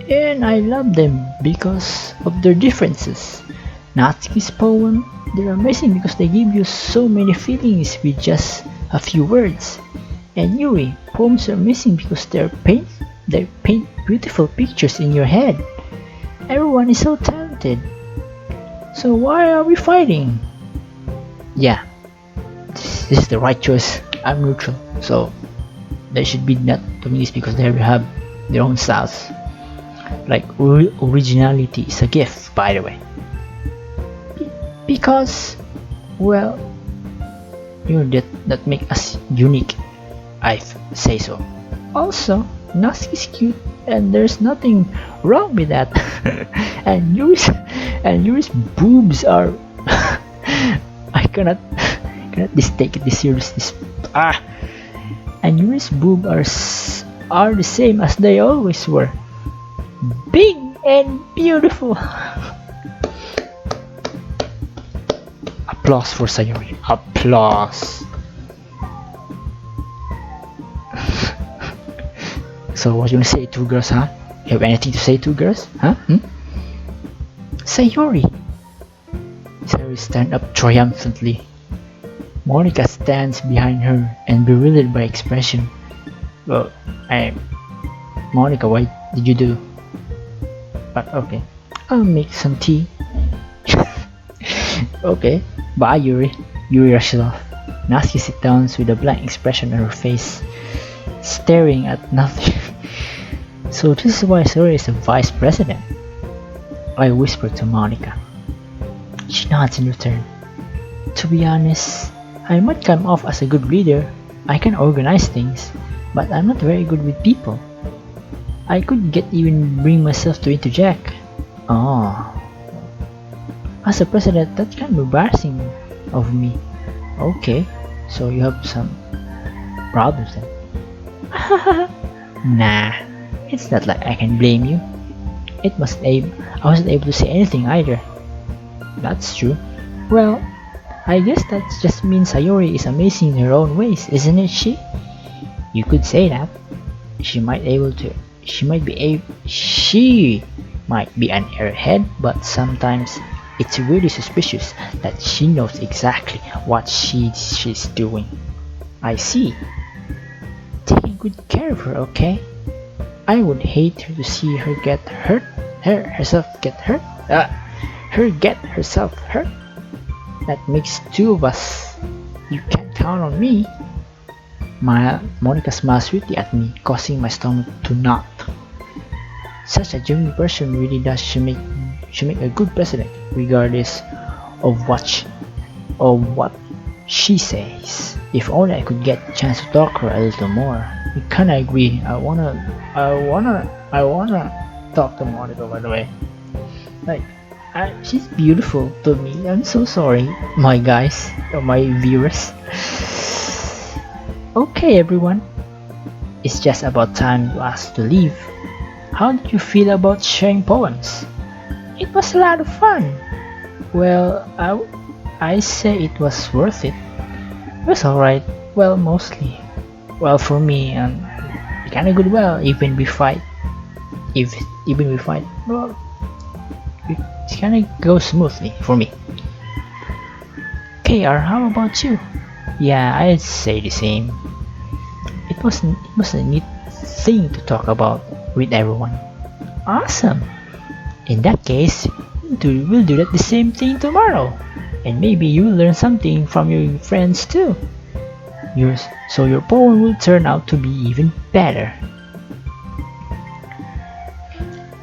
S1: and I love them because of their differences. Natsuki's poem, they're amazing because they give you so many feelings with just a few words. And Yuri, poems are amazing because they paint beautiful pictures in your head. Everyone is so talented. So why are we fighting? Yeah, this is the right choice. I'm neutral, so they should be not doing this because they have their own styles. Like originality is a gift, by the way. Because, well, that make us unique. I say so. Also, Natsuki's cute, and there's nothing wrong with that. and Yuri's boobs are. I cannot take this seriously. And Yuri's boobs are the same as they always were. Big and beautiful. Applause for Sayori. Applause. So what you gonna say, two girls, huh? You have anything to say, two girls, huh? Sayori. Sayori stands up triumphantly. Monica stands behind her and bewildered by expression. Well, Monica, what did you do? But okay, I'll make some tea. Okay, bye Yuri. Yuri rushes off. Natsuki sits down with a blank expression on her face, staring at nothing. So this is why Sayori is the vice president. I whisper to Monica. She nods in return. To be honest, I might come off as a good leader. I can organize things, but I'm not very good with people. I could even bring myself to interject. Oh. As a president, that's kind of embarrassing of me. Okay, so you have some problems then. Nah, it's not like I can blame you. I wasn't able to say anything either. That's true. Well, I guess that just means Sayori is amazing in her own ways, isn't it she? You could say that. She might be an airhead, but sometimes it's really suspicious that she knows exactly what she's doing. I see. Take good care of her, okay? I would hate her to see her get hurt. Her get herself hurt. That makes two of us. You can't count on me. Monica smiles sweetly at me, causing my stomach to knot. Such a genuine person really does. She make a good president, regardless of what She says, if only I could get a chance to talk to her a little more. We kinda agree. I wanna talk to Monica, by the way. Like, she's beautiful to me. I'm so sorry, my guys, or my viewers. Okay, everyone. It's just about time for us to leave. How did you feel about sharing poems? It was a lot of fun. Well, I say it was worth it. It was alright. Well, mostly. Well, for me, kinda good. Well, even we fight. Even we fight. Well, it kinda goes smoothly for me. KR, how about you? Yeah, I'd say the same. It was a neat thing to talk about with everyone. Awesome. In that case, we'll do that the same thing tomorrow, and maybe you'll learn something from your friends too. So your poem will turn out to be even better.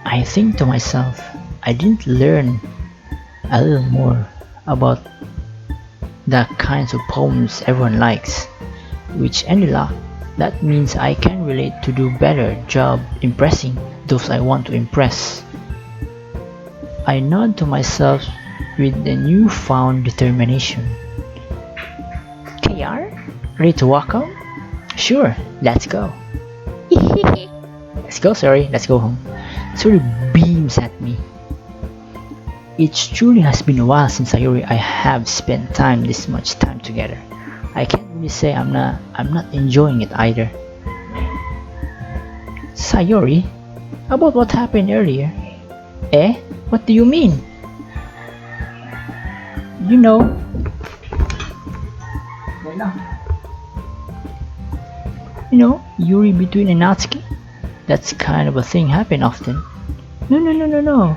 S1: I think to myself, I didn't learn a little more about the kinds of poems everyone likes, which any luck, that means I can relate to do better job impressing those I want to impress. I nod to myself with a newfound determination. KR, ready to walk home? Sure, let's go. Let's go home. Suri beams at me. It truly has been a while since Sayori I have spent this much time together. I can't really say I'm not enjoying it either. Sayori, about what happened earlier? Eh? What do you mean? You know, Yuri between and Natsuki? That's kind of a thing happen often. No.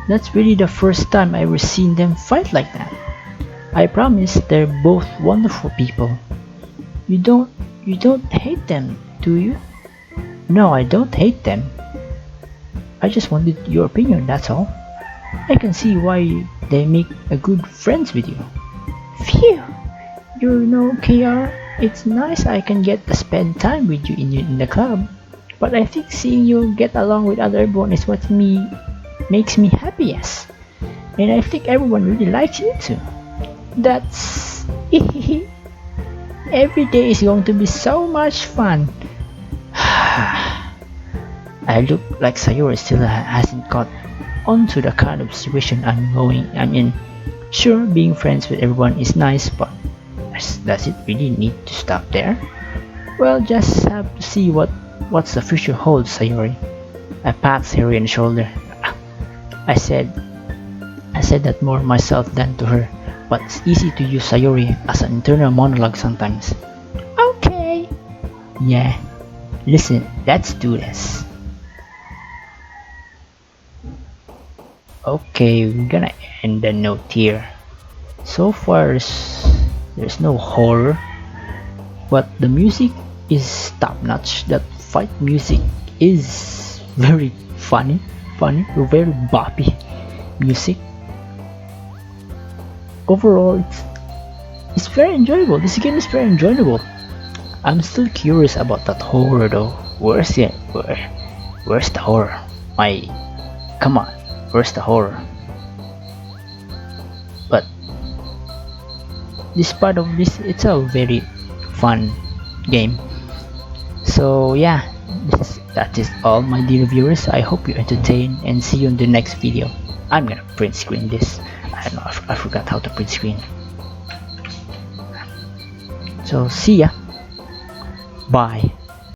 S1: That's really the first time I ever seen them fight like that. I promise they're both wonderful people. You don't hate them, do you? No, I don't hate them. I just wanted your opinion, that's all. I can see why they make a good friends with you. Phew! KR, it's nice I can get to spend time with you in the club. But I think seeing you get along with everyone is what makes me happiest. And I think everyone really likes you too. That's every day is going to be so much fun. I look like Sayori still hasn't got onto the kind of situation I'm in. Sure, being friends with everyone is nice, but does it really need to stop there? Well, just have to see what's the future holds, Sayori. I pat Sayori on the shoulder. I said that more myself than to her, but it's easy to use Sayori as an internal monologue sometimes. Okay. Yeah. Listen, let's do this. Okay, we're gonna end the note here. So far, there's no horror, but the music is top notch. That fight music is very funny, very boppy music. Overall, it's very enjoyable. This game is very enjoyable. I'm still curious about that horror though. Where's the horror? Come on, where's the horror? But despite of this, it's a very fun game. So yeah, that is all, my dear viewers. I hope you entertained, and see you in the next video. I'm gonna print screen this. I don't know, I forgot how to print screen. So see ya. Bye.